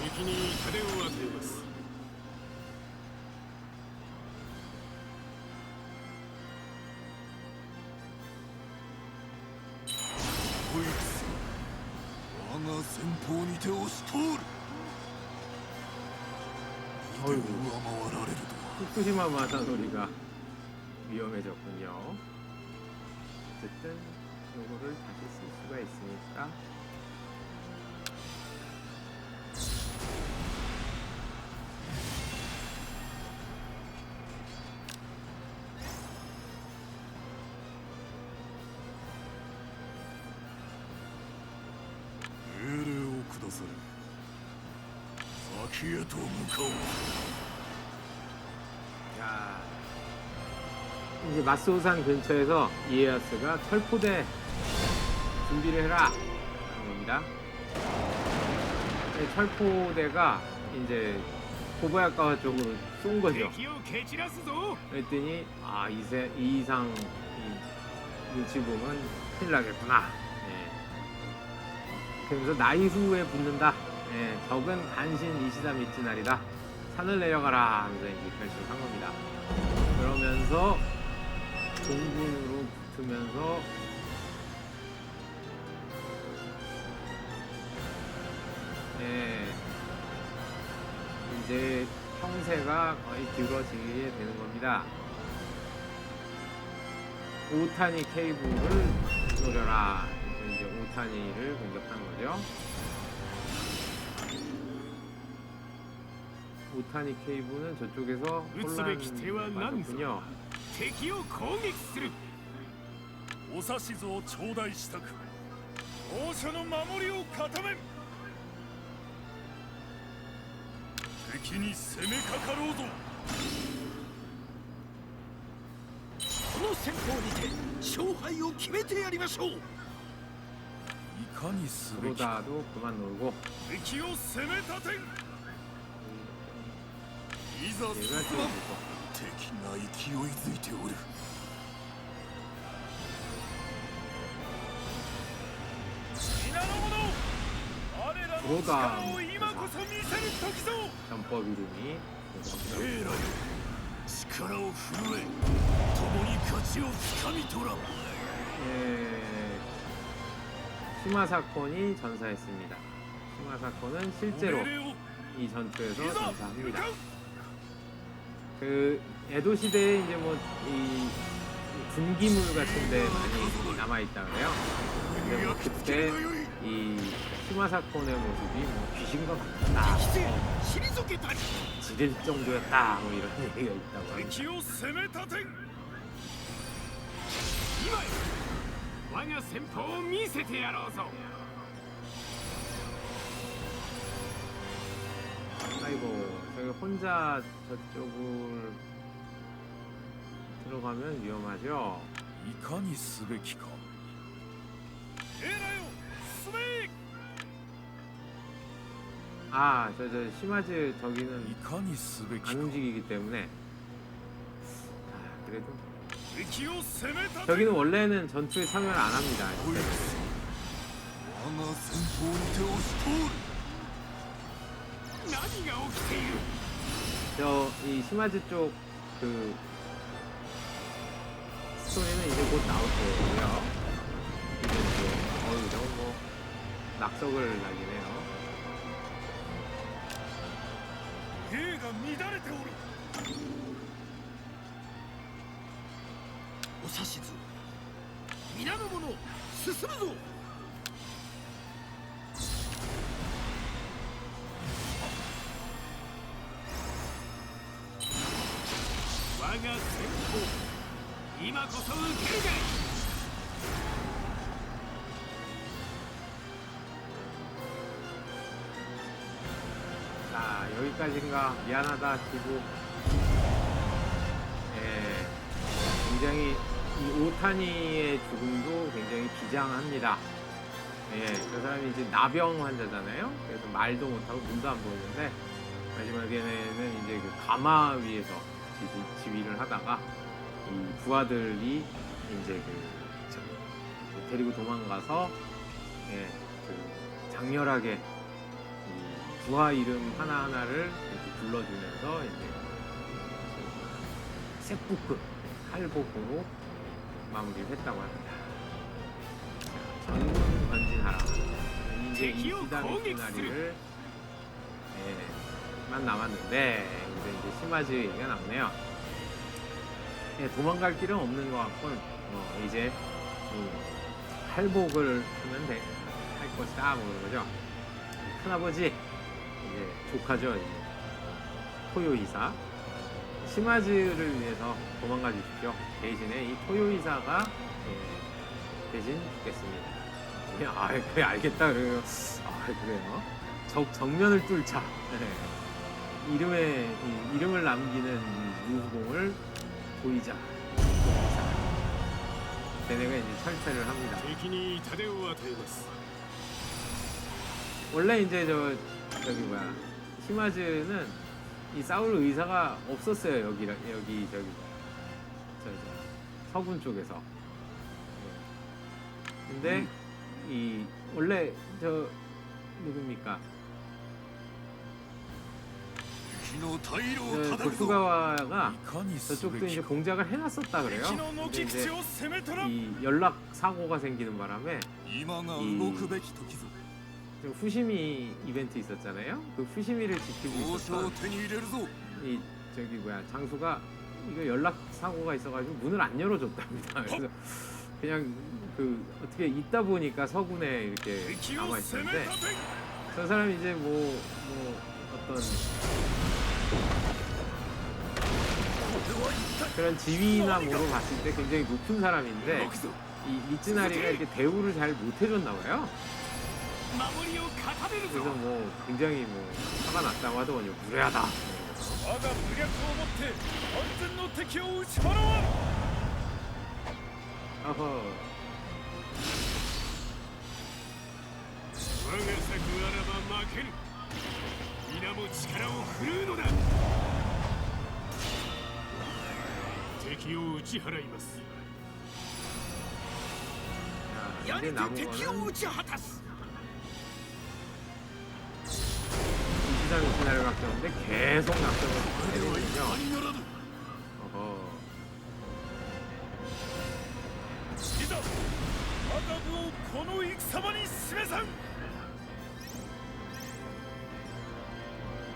敵に痛手を与えます こいつ我が先方にて押し通る 어이구. 上回られると 후쿠시마 마사노리가 위험해졌군요. 어쨌든 요거를 다시 쓸 수가 있으니까先へと向かおう 야, 이제 마스오산 근처에서 이에야스가 철포대 준비를 해라 하는 겁니다. 이 철포대가 이제 고바야카와 쪽으로 쏜 거죠. 敵を蹴散らすぞ 그랬더니 이 이상 눈치 보면 큰일 나겠구나. 예. 그러면서 나이후에 붙는다. 예, 적은 간신 이시다 미츠나리다. 산을 내려가라 하면서 이제 결심한 겁니다. 그러면서 동군으로 붙으면서 예, 이제 형세가 거의 길어지게 되는 겁니다. 오타니 케이블을 노려라. 그래서 이제 오타니를 공격하는 거죠. 오타니 케이블은 저쪽에서 撃つべき手は 혼란을 何ぞ 맞았군요. 敵を攻撃するお指図を頂戴したく王者の守りを固めん敵に攻めかかろうぞこの戦法にて勝敗を決めてやりましょういかにすべきか 그러다도 그만 놀고 敵を攻め立てんいざ 얘가 進まん 지금 敵が勢いづいておる皆の者我らの力を今こそ見せる時ぞ 전법 이름이 兵らよ力を振るえ共に勝ちをつかみ取らん 예, 시마 사건이 전사했습니다. 시마 사건은 실제로 命令を이 전투에서 전사합니다. 그 에도 시대에 이제 뭐 이 분기물 같은데 많이 남아 있다 그래요. 근데 뭐 그때 이 시마사콘의 모습이 뭐 귀신과 같다, 退けたり 지릴 정도였다, 뭐 이런 얘기가 있다고 합니다. 敵を攻め立て今や我が戦法を見せてやろうぞ 아이고, 저기 혼자 저쪽을 들어가면 위험하죠. いかにすべきか。エラよ進め 아, 저 시마즈 저기는 いかにすべきか 안 。 움직이기 때문에. 아, 그래도 敵を攻め立て 저기는 원래는 전투에 참여를 안 합니다. 我が戦法に手をし通る。何が起きている 저 이 시마즈 쪽 그 스토리는 이제 곧 나올 거고요. 이제 또 어유 뭐 낙석을 나긴 해요. 兵が乱れておるお指図皆の者進むぞ我が先鋒今こそ受けるがい 자, 여기까지인가. 미안하다, 기부. 예, 굉장히 이 오타니의 죽음도 굉장히 비장합니다. 예, 저 사람이 이제 나병 환자잖아요. 그래서 말도 못하고 눈도 안 보이는데 마지막에는 이제 그 가마 위에서 지휘를 하다가 이 부하들이 이제 데리고 도망가서 예, 그 장렬하게 이 부하 이름 하나하나를 이렇게 불러주면서 이제 세푸크 칼복으로 마무리를 했다고 합니다. 전군 전진하라. 이제 이 시다미 시나리를 만 남았는데 이제 시마즈 얘기가 나오네요. 예, 도망갈 길은 없는 것 같고 이제 할복을 하면 할 것이다 뭐 그런 거죠. 큰아버지 이제 조카죠. 이제 토요이사 시마즈를 위해서 도망가 주십시오. 대신에 이 토요이사가 대신 죽겠습니다. 아 그래 알겠다 그래요. 아 그래요. 정면을 뚫자. 이름을 남기는 무후공을 보이자. 쟤네가 이제 철퇴를 합니다. 敵に痛手を与えます 원래 이제 저기 뭐야 시마즈는 이 싸울 의사가 없었어요. 여기 저기 서군 쪽에서. 근데 이 원래 저 누굽니까? 敵の退路をたどるぞ。 도쿠가와가 いかにす 저쪽도 べ 이제 きか。 공작을 해놨었다 그래요. 敵の 근데 軒 이제 口を攻め取らん 이 연락 사고가 생기는 바람에 今が動くべき時ぞ。 저 후시미 이벤트 있었잖아요. 그 후시미를 지키고 交渉を 있었던 手に入れるぞ。 이 저기 뭐야 장수가 이거 연락 사고가 있어가지고 문을 안 열어줬답니다. 그래서 그냥 그 어떻게 있다 보니까 서군에 이렇게 敵を 남아 攻め 있었는데 立て 저 사람이 이제 뭐 어떤 그런 지위나 뭐로 봤을 때 굉장히 높은 사람인데 動くぞ。 이 미츠나리가 이렇게 대우를 잘 못해줬나 봐요. 守りを固める 그래서 ぞ 뭐 굉장히 뭐 화가 났다고 하더군요. 무례하다. 我が武略をもって安全の敵を打ち払わん 어허. 我が策あらば負ける皆も力を振るうのだ敵を打ち払います 자, 이제 남은 거는 打ち果たす 이시장 미츠나리 각성인데 계속 낙성을 하게 では 되거든요. 戦にならぬ。 어허. いざ我が部をこの戦場に示さん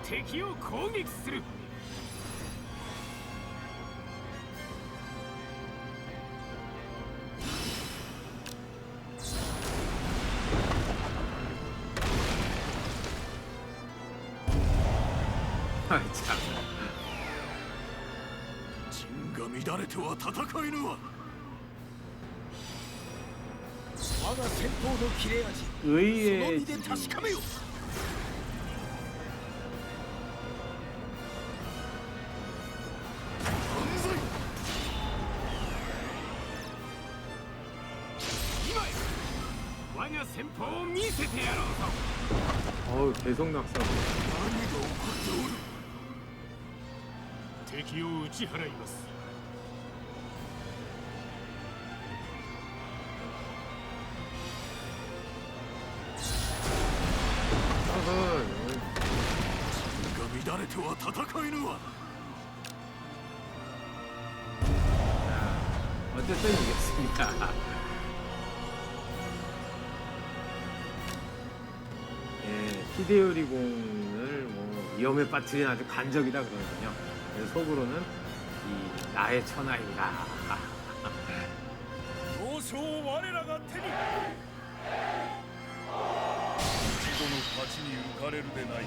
敵を攻撃する。あいちゃん陣が乱れては戦えぬわ。我が戦闘の切れ味、その 의의 身で確かめよ。万歳。今へ我が戦法を見せてやろうぞ。 어우 계속 낙사 何が起こっておる。敵を打ち払います。 陣が乱れては戦えぬわ。 어쨌든 이겼습니다. 예, 히데요리 공을 뭐 위험에 빠뜨린 아주 간적이다 그러거든요. 그래서 속으로는 이 나의 천하인가. 要所を我らが手に。一度の勝ちに浮かれるでない。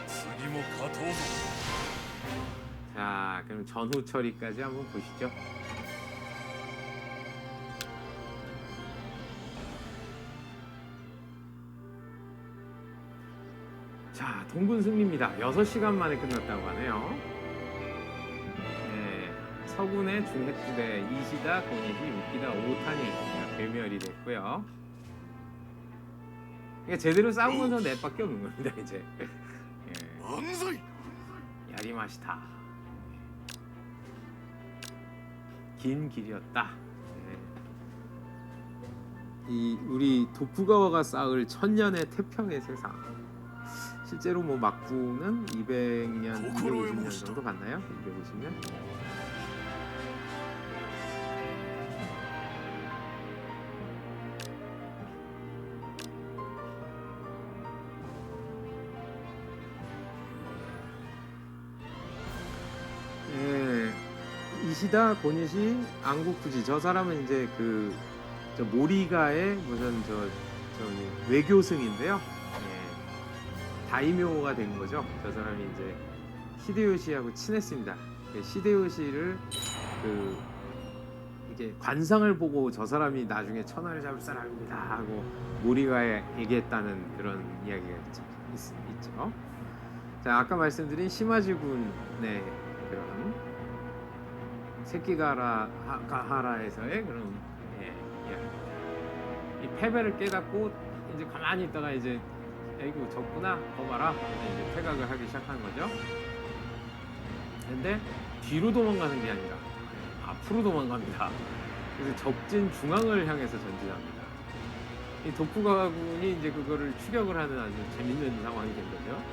次も勝とうぞ。 자, 그럼 전후 처리까지 한번 보시죠. 자, 동군 승리입니다. 6시간 만에 끝났다고 하네요. 네, 서군의 중핵부대 이시다, 고니시, 유키다, 오타니 괴멸이 됐고요. 그러니까 제대로 싸운 건 저 넷밖에 없는 겁니다, 이제. 예, 万歳。 야리마시타. 긴 길이었다. 네. 이 우리 도쿠가와가 쌓을 천년의 태평의 세상. 실제로 뭐 막부는 200년, 250년 정도 갔나요? 250년? 이시다 고니시 안국부지 저 사람은 이제 저 모리가의 무슨 저기 외교승인데요. 예, 다이묘가 된 거죠. 저 사람이 이제 히데요시하고 친했습니다. 히데요시를 이게 관상을 보고 저 사람이 나중에 천하를 잡을 사람입니다 하고 모리가에 얘기했다는 그런 이야기가 있죠. 자, 아까 말씀드린 시마지군의 그런 세키가하라에서의 그런 이야기입니다. 이 패배를 깨닫고 이제 가만히 있다가 이제 에이구 졌구나 거봐라 이제 퇴각을 하기 시작한 거죠. 근데 뒤로 도망가는 게 아니라 앞으로 도망갑니다. 그래서 적진 중앙을 향해서 전진합니다. 이 도쿠가군이 이제 그거를 추격을 하는 아주 재밌는 상황이 된 거죠.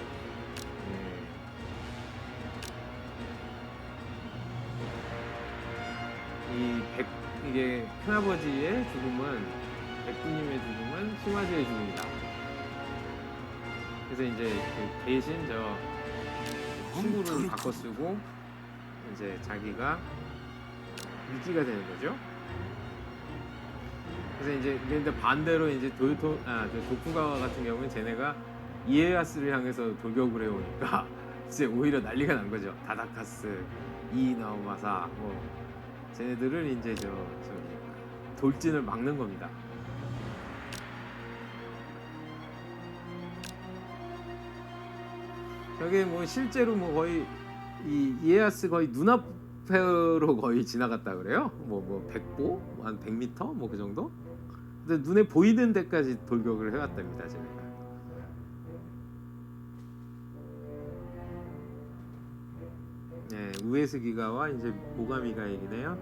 이게 큰아버지의 죽음은 백두님의 죽음은 시마지의 죽음이다. 그래서 이제 대신 저 친구를 바꿔 쓰고 이제 자기가 위기가 되는 거죠. 그래서 이제 근데 반대로 이제 저 도쿠가와 같은 경우는 쟤네가 이에야스를 향해서 돌격을 해오니까 이제 오히려 난리가 난 거죠. 다다카스, 이나오마사 뭐 쟤네들을 이제 저 돌진을 막는 겁니다. 저게 뭐 실제로 뭐 거의 이 이에야스 거의 눈앞으로 거의 지나갔다 그래요. 뭐 100보, 한 100m 뭐 그 정도. 근데 눈에 보이는 데까지 돌격을 해왔답니다, 쟤네가. 네, 우에스기가와 이제 모가미가 얘기네요.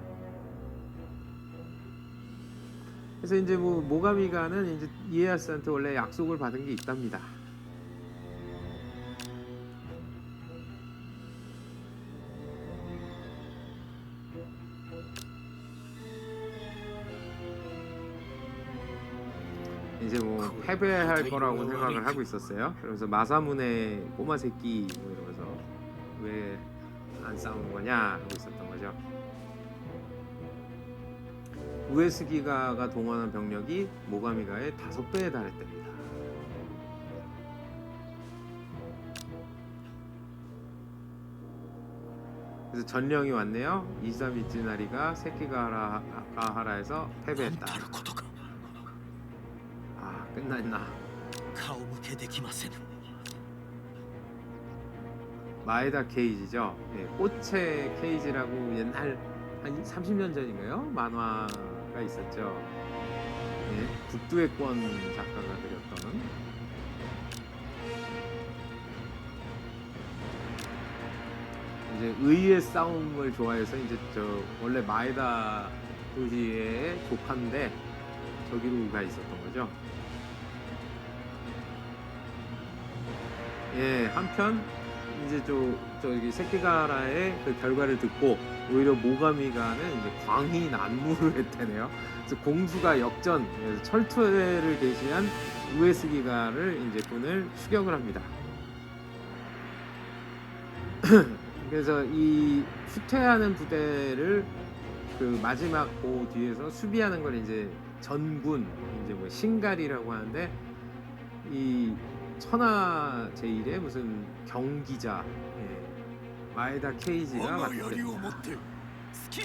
그래서 이제 뭐 모가미가는 이제 이에야스한테 원래 약속을 받은 게 있답니다. 이제 뭐 패배할 거라고 생각을 하고 있었어요. 그래서 마사문의 꼬마 새끼 뭐 이러면서 왜 안 싸우는 거냐 하고 있었던 거죠. 우에스기가가 동원한 병력이 모가미가의 5배에 달했답니다. 그래서 전령이 왔네요. 이사 미츠나리가 세키가하라에서 패배했다. 아, 끝났나? 顔向けできませぬ 마에다 케이지죠. 예, 꽃의 케이지라고 옛날 한 30년 전인가요? 만화가 있었죠. 예, 북두의 권 작가가 그렸던 이제 의의 싸움을 좋아해서 이제 저 원래 마에다 도시의 조카인데 저기로 가 있었던 거죠. 예, 한편 이제 저기 세키가라의 그 결과를 듣고 오히려 모가미가는 이제 광희 난무를 했다네요. 그래서 공수가 역전, 그래서 철퇴를 개시한 우에스기가를 이제 군을 추격을 합니다. 그래서 이 후퇴하는 부대를 그 마지막 그 뒤에서 수비하는 걸 이제 전군, 이제 뭐 신갈이라고 하는데 이 천하 제1의 무슨 경기자, 예, 마에다 케이지가 我が槍を 맡았습니다. 持って突き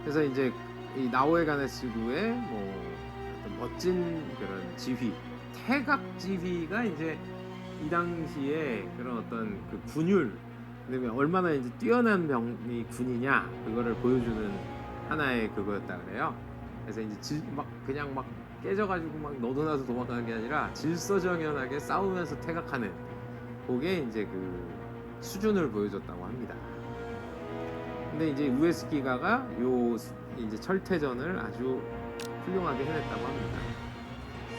그래서 이제 이 나오에 가네스루의 뭐 어떤 멋진 그런 지휘, 태각 지휘가 이제 이 당시에 그런 어떤 그 군율, 그다음에 얼마나 이제 뛰어난 병이 군이냐 그거를 보여주는 하나의 그거였다 그래요. 그래서 이제 막 그냥 막 깨져가지고 막 너도나도 도망가는 게 아니라 질서정연하게 싸우면서 태각하는 그게 이제 그 수준을 보여줬다고 합니다. 근데 이제 우에스기가가 요 이제 철퇴전을 아주 훌륭하게 해냈다고 합니다.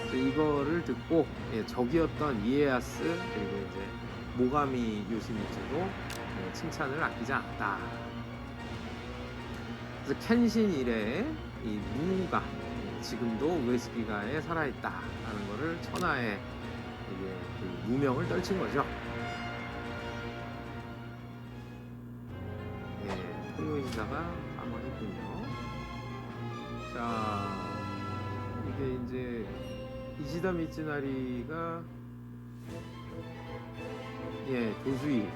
그래서 이거를 듣고 적이었던 이에야스 그리고 이제 모가미 요시미츠도 칭찬을 아끼지 않았다. 그래서 켄신 이래의 이 무가 지금도 우에스기가에 살아있다라는 거를 천하에 이게 그 무명을 떨친 거죠. 예, 토요 시사가 사망했군요. 자, 이게 이제 이시다 미츠나리가 조수이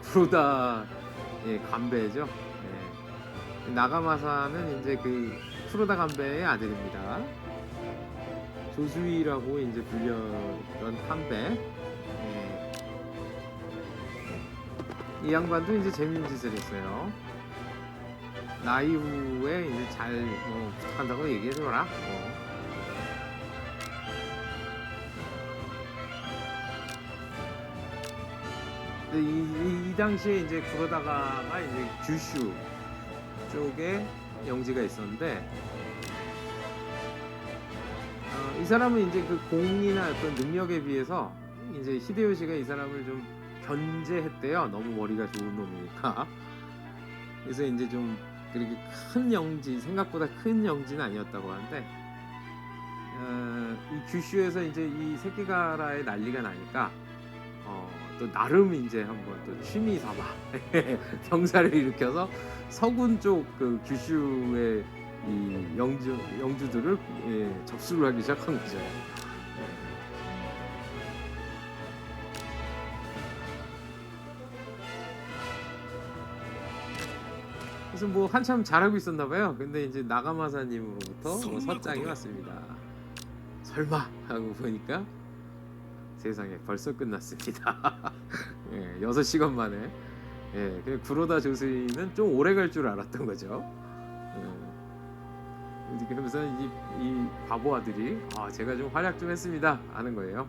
쿠로다 간베죠. 나가마사는 이제 그 쿠로다 간베의 아들입니다. 조수이라고 이제 불렸던 한베. 이 양반도 이제 재밌는 짓을 했어요. 나 이후에 이제 잘 부탁한다고 얘기해줘라. 이 당시에 이제 구로다가가 이제 규슈 쪽에 영지가 있었는데, 이 사람은 이제 그 공이나 어떤 능력에 비해서 이제 히데요시가 이 사람을 좀 견제했대요. 너무 머리가 좋은 놈이니까. 그래서 이제 좀 그렇게 큰 영지, 생각보다 큰 영지는 아니었다고 하는데, 이 규슈에서 이제 이 세키가라의 난리가 나니까 또 나름 이제 한번 또 취미 삼아 병사를 일으켜서 서군 쪽 그 규슈의 이 영주들을 접수를 하기 시작한 거죠. 그래서 뭐 한참 잘하고 있었나 봐요. 근데 이제 나가마사님으로부터 뭐 서장이 왔습니다. 설마 하고 보니까 세상에 벌써 끝났습니다. 6시간 만에. 구로다 조스이는 좀 오래 갈 줄 알았던 거죠. 그러면서 이 바보 아들이 제가 좀 활약 좀 했습니다 하는 거예요.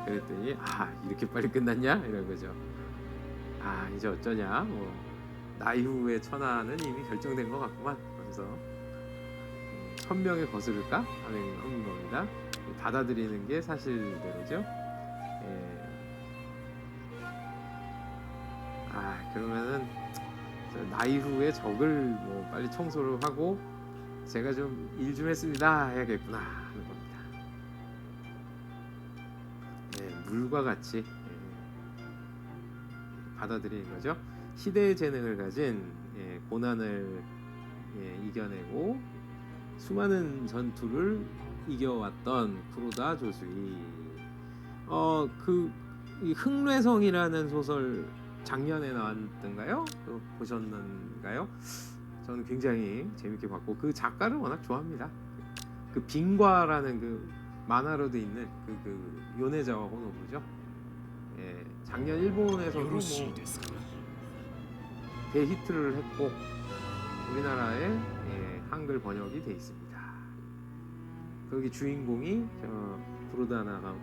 그랬더니 이렇게 빨리 끝났냐 이런 거죠. 이제 어쩌냐, 나 이후의 천하는 이미 결정된 것 같구만. 그래서 천명에 거스를까 하는 겁니다. 받아들이는 게 사실대로죠. 그러면은 나 이후에 적을 빨리 청소를 하고 제가 좀 일 좀 했습니다 해야겠구나 하는 겁니다. 물과 같이 받아들이는 거죠. 시대의 재능을 가진 고난을 이겨내고 수많은 전투를 이겨왔던 쿠로다 조수이. 이 흥례성이라는 소설 작년에 나왔던가요? 보셨는가요? 저는 굉장히 재밌게 봤고 그 작가를 워낙 좋아합니다. 그 빙과라는 그 만화로도 있는 그 요네자와 호노부죠. 작년 일본에서도 뭐 대히트를 했고 우리나라에 한글 번역이 돼 있습니다. 거기 주인공이 부르다나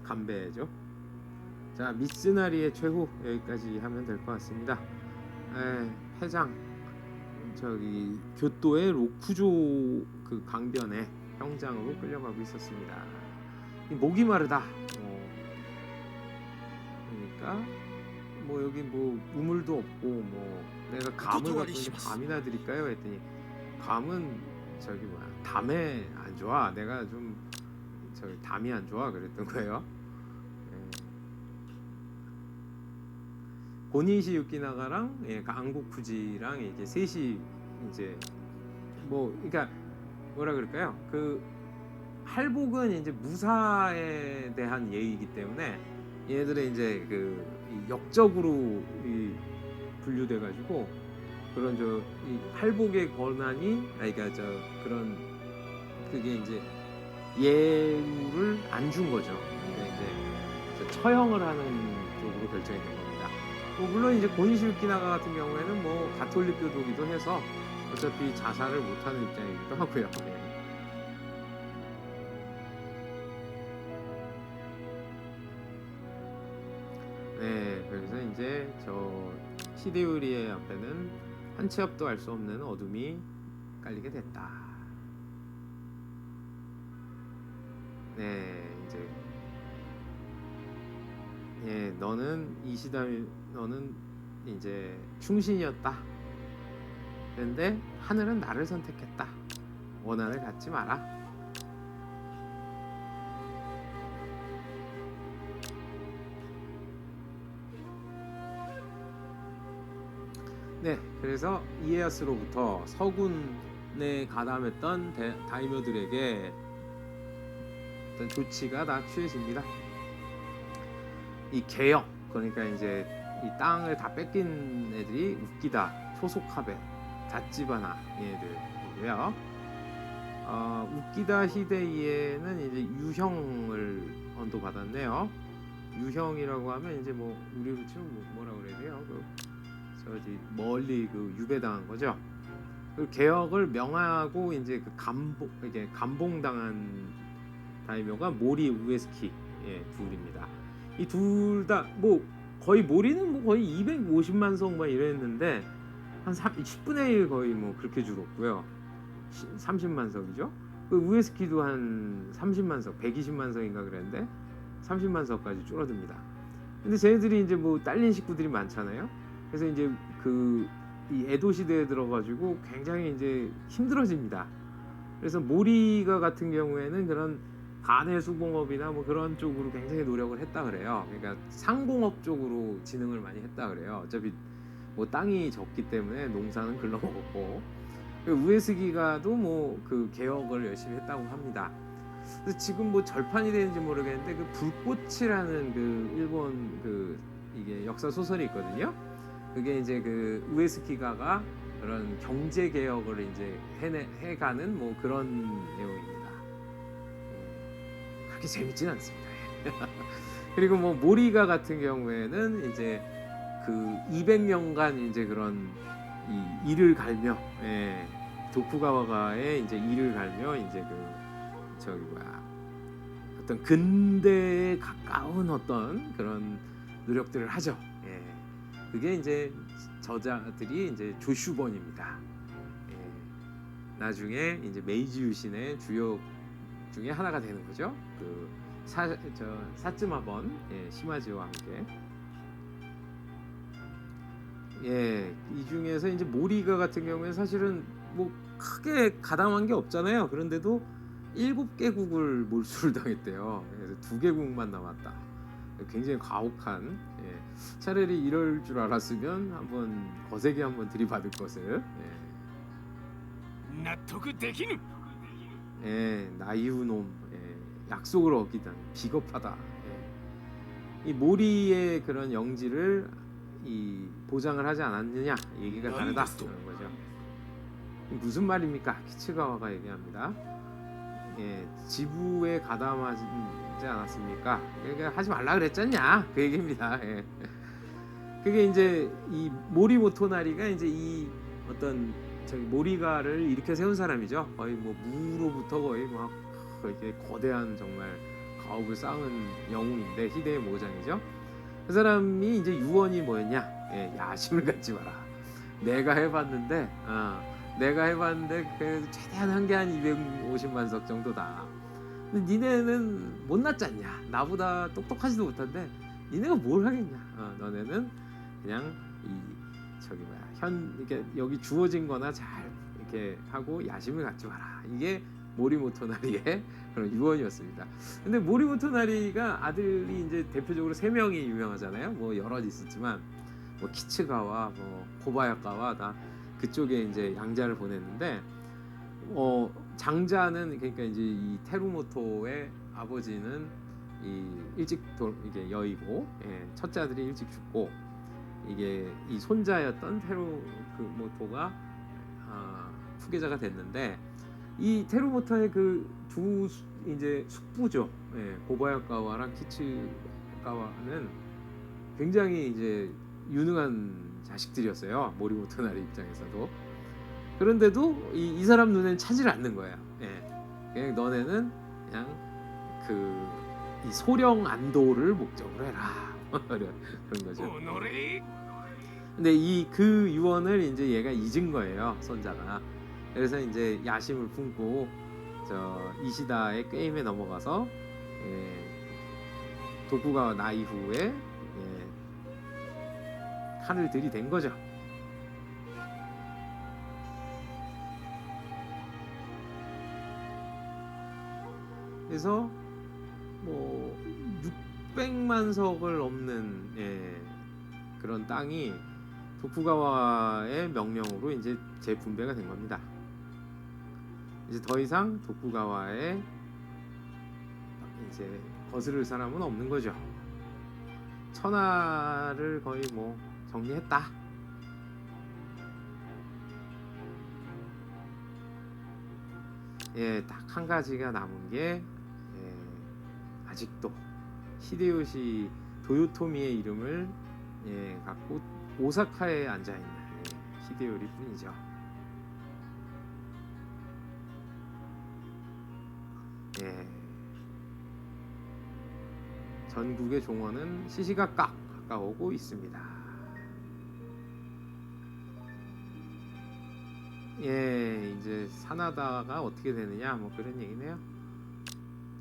간베죠. 자, 미쓰나리의 최후 여기까지 하면 될 것 같습니다. 회장 저기 교토의 로쿠조 그 강변에 형장으로 끌려가고 있었습니다. 목이 마르다. 그러니까 뭐 여기 뭐 우물도 없고 뭐 내가 감을 갖고 있는데 감이나 드릴까요? 했더니 감은 저기 뭐야 담에 안 좋아. 내가 좀 저기 담이 안 좋아 그랬던 거예요. 고니시 유키나가랑 안국 후지랑 이게 셋이 이제 뭐 그러니까 뭐라 그럴까요? 그 할복은 이제 무사에 대한 예의이기 때문에 얘네들은 이제 그 역적으로 분류돼 가지고 그런 이 할복의 권한이 그러니까 그런 그게 이제 예우를 안 준 거죠. 그러니까 이제 처형을 하는 쪽으로 결정이 된 겁니다. 뭐 물론 이제 고니시 유키나가 같은 경우에는 뭐 가톨릭교도기도 해서 어차피 자살을 못하는 입장이기도 하고요. 그래서 이제 저 히데요리의 앞에는 한 치 앞도 알 수 없는 어둠이 깔리게 됐다. 이제 너는 이시다미 너는 이제 충신이었다. 그런데 하늘은 나를 선택했다. 원한을 갖지 마라. 그래서 이에야스로부터 서군에 가담했던 다이묘들에게 어떤 조치가 다 취해집니다. 이 개역, 그러니까 이제 이 땅을 다 뺏긴 애들이 우키다, 초속하베, 다찌바나 얘네들이고요. 우키다 히데이에는 이제 유형을 언도받았네요. 유형이라고 하면 이제 뭐 우리로 치면 뭐라 그래야 돼요? 저기 멀리 유배당한 거죠. 그 개혁을 명하고 이제 이게 감봉당한 다이묘가 모리 우에스키 둘입니다. 이 둘 다 뭐 거의 모리는 뭐 거의 250만 성 막 이랬는데 한 10분의 1 거의 뭐 그렇게 줄었고요. 30만 석이죠. 그 우에스키도 한 30만 석, 120만 석인가 그랬는데 30만 석까지 줄어듭니다. 근데 쟤네들이 이제 뭐 딸린 식구들이 많잖아요. 그래서 이제 이 에도 시대에 들어가지고 굉장히 이제 힘들어집니다. 그래서 모리가 같은 경우에는 그런 간의 수공업이나 뭐 그런 쪽으로 굉장히 노력을 했다 그래요. 그러니까 상공업 쪽으로 진흥을 많이 했다 그래요. 어차피 뭐 땅이 적기 때문에 농사는 글러먹었고, 우에스기가도 뭐 그 개혁을 열심히 했다고 합니다. 그래서 지금 뭐 절판이 되는지 모르겠는데 그 불꽃이라는 그 일본 이게 역사 소설이 있거든요. 그게 이제 그 우에스키가가 그런 경제 개혁을 이제 해가는 뭐 그런 내용입니다. 그렇게 재밌진 않습니다. 그리고 뭐 모리가 같은 경우에는 이제 그 200년간 이제 그런 이 일을 갈며 도쿠가와가의 이제 일을 갈며 이제 어떤 근대에 가까운 어떤 그런 노력들을 하죠. 그게 이제 저자들이 이제 조슈본입니다. 나중에 이제 메이지 유신의 주역 중에 하나가 되는 거죠. 사츠마번 시마지와 함께. 이 중에서 이제 모리가 같은 경우에 사실은 뭐 크게 가담한 게 없잖아요. 그런데도 7개국을 몰수를 당했대요. 그래서 2개국만 남았다. 굉장히 가혹한. 예. 차라리 이럴 줄 알았으면 한번 거세게 한번 들이받을 것을. 예. 納得できぬ 예, 나이우놈. 예. 약속을 어기다니 비겁하다. 예. 이 모리의 그런 영지를 이 보장을 하지 않았느냐 얘기가 다르다 그런 거죠. 무슨 말입니까? 키츠가와가 얘기합니다. 예, 지부에 가담하지 않았습니까? 그러니까 하지 말라 그랬잖냐 그 얘기입니다. 예. 그게 이제 이 모리모토나리가 이제 이 어떤 저기 모리가를 일으켜 세운 사람이죠. 거의 뭐 무로부터 거의 막 이렇게 거대한 정말 가업을 쌓은 영웅인데 히데의 모장이죠. 그 사람이 이제 유언이 뭐였냐? 예, 야심을 갖지 마라. 내가 해봤는데 그래도 최대한 한 게 한 250만 석 정도다. 근데 니네는 못났잖냐? 나보다 똑똑하지도 못한데 니네가 뭘 하겠냐? 너네는 그냥 이렇게 여기 주어진 거나 잘 이렇게 하고 야심을 갖지 마라. 이게 모리모토나리의 그런 유언이었습니다. 근데 모리모토나리가 아들이 이제 대표적으로 3명이 유명하잖아요. 뭐 여럿 있었지만 뭐 키츠가와 뭐 고바야카와 다 그쪽에 이제 양자를 보냈는데 장자는 그러니까 이제 이 테루모토의 아버지는 일찍 이게 여의고 첫째 아들이 일찍 죽고 이게 이 손자였던 테루모토가 후계자가 됐는데 이 테루모토의 그 두 이제 숙부죠. 고바야카와랑 키츠가와는 굉장히 이제 유능한 자식들이었어요. 모리모토나리 입장에서도. 그런데도 이 사람 눈에는 차지를 않는 거예요. 그냥 너네는 그냥 이 소령 안도를 목적으로 해라. 그런 거죠. おのれ 근데 그 유언을 이제 얘가 잊은 거예요, 손자가. 그래서 이제 야심을 품고 이시다의 게임에 넘어가서 도쿠가와 나이후에 칼을 들이댄 거죠. 그래서 뭐 600만 석을 넘는 그런 땅이 도쿠가와의 명령으로 이제 재분배가 된 겁니다. 이제 더 이상 도쿠가와에 이제 거스를 사람은 없는 거죠. 천하를 거의 뭐 정리했다. 딱 한 가지가 남은 게 아직도 히데요시 도요토미의 이름을 갖고 오사카에 앉아 있는 히데요리 뿐이죠. 전국의 종언은 시시각각 가까우고 있습니다. 이제 사나다가 어떻게 되느냐 뭐 그런 얘기네요.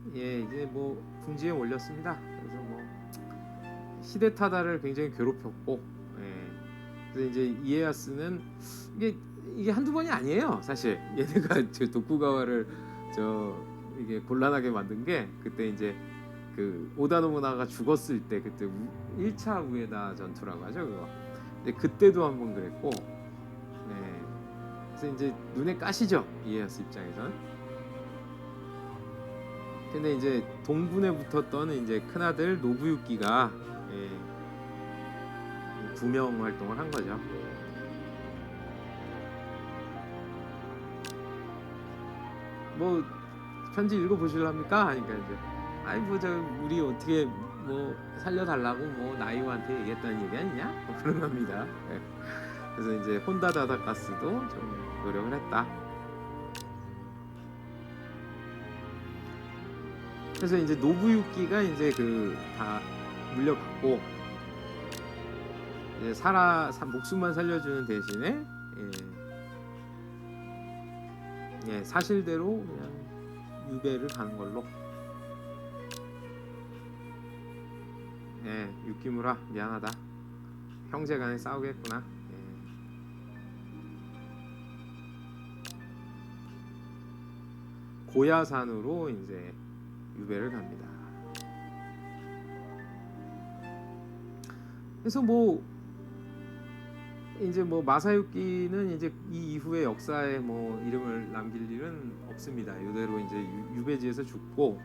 이제 뭐 궁지에 올렸습니다. 그래서 뭐 히데타다를 굉장히 괴롭혔고, 그래서 이제 이에야스는 이게 한두 번이 아니에요. 사실 얘네가 저 도쿠가와를 이게 곤란하게 만든 게 그때 이제 그 오다노부나가 죽었을 때 그때 1차 우에다 전투라고 하죠 그거. 근데 그때도 한번 그랬고, 그래서 이제 눈에 까시죠 이에야스 입장에선. 근데 이제 동분에 붙었던 이제 큰아들 노부유키가 2명 활동을 한 거죠. 뭐 편지 읽어보실랍니까? 하니까 이제 아이 뭐 우리 어떻게 뭐 살려달라고 뭐 나이오한테 얘기했다는 얘기 아니냐? 뭐 그런 겁니다. 그래서 이제 혼다다다가스도 좀 노력을 했다. 그래서 이제 노부유키가 이제 다 물려받고 이제 목숨만 살려주는 대신에 사실대로 그냥 유배를 가는 걸로. 유키무라 미안하다. 형제간에 싸우겠구나. 고야산으로 이제 유배를 갑니다. 그래서 뭐 이제 뭐 마사유키는 이제 이 이후의 역사에 뭐 이름을 남길 일은 없습니다. 이대로 이제 유배지에서 죽고,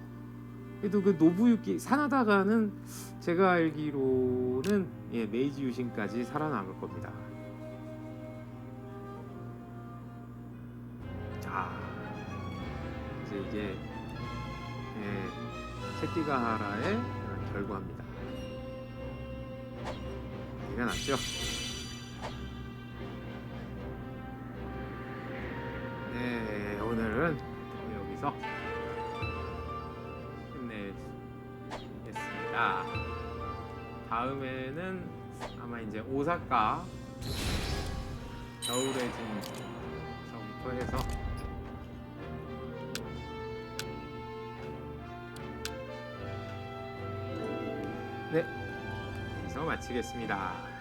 그래도 그 노부유키 사나다가는 제가 알기로는 메이지 유신까지 살아남을 겁니다. 자, 이제 이게 세키가하라의 결과입니다. 티가 났죠? 네, 오늘은 여기서 끝내겠습니다. 다음에는 아마 이제 오사카 겨울의 진서부터 해서 네, 여기서 마치겠습니다.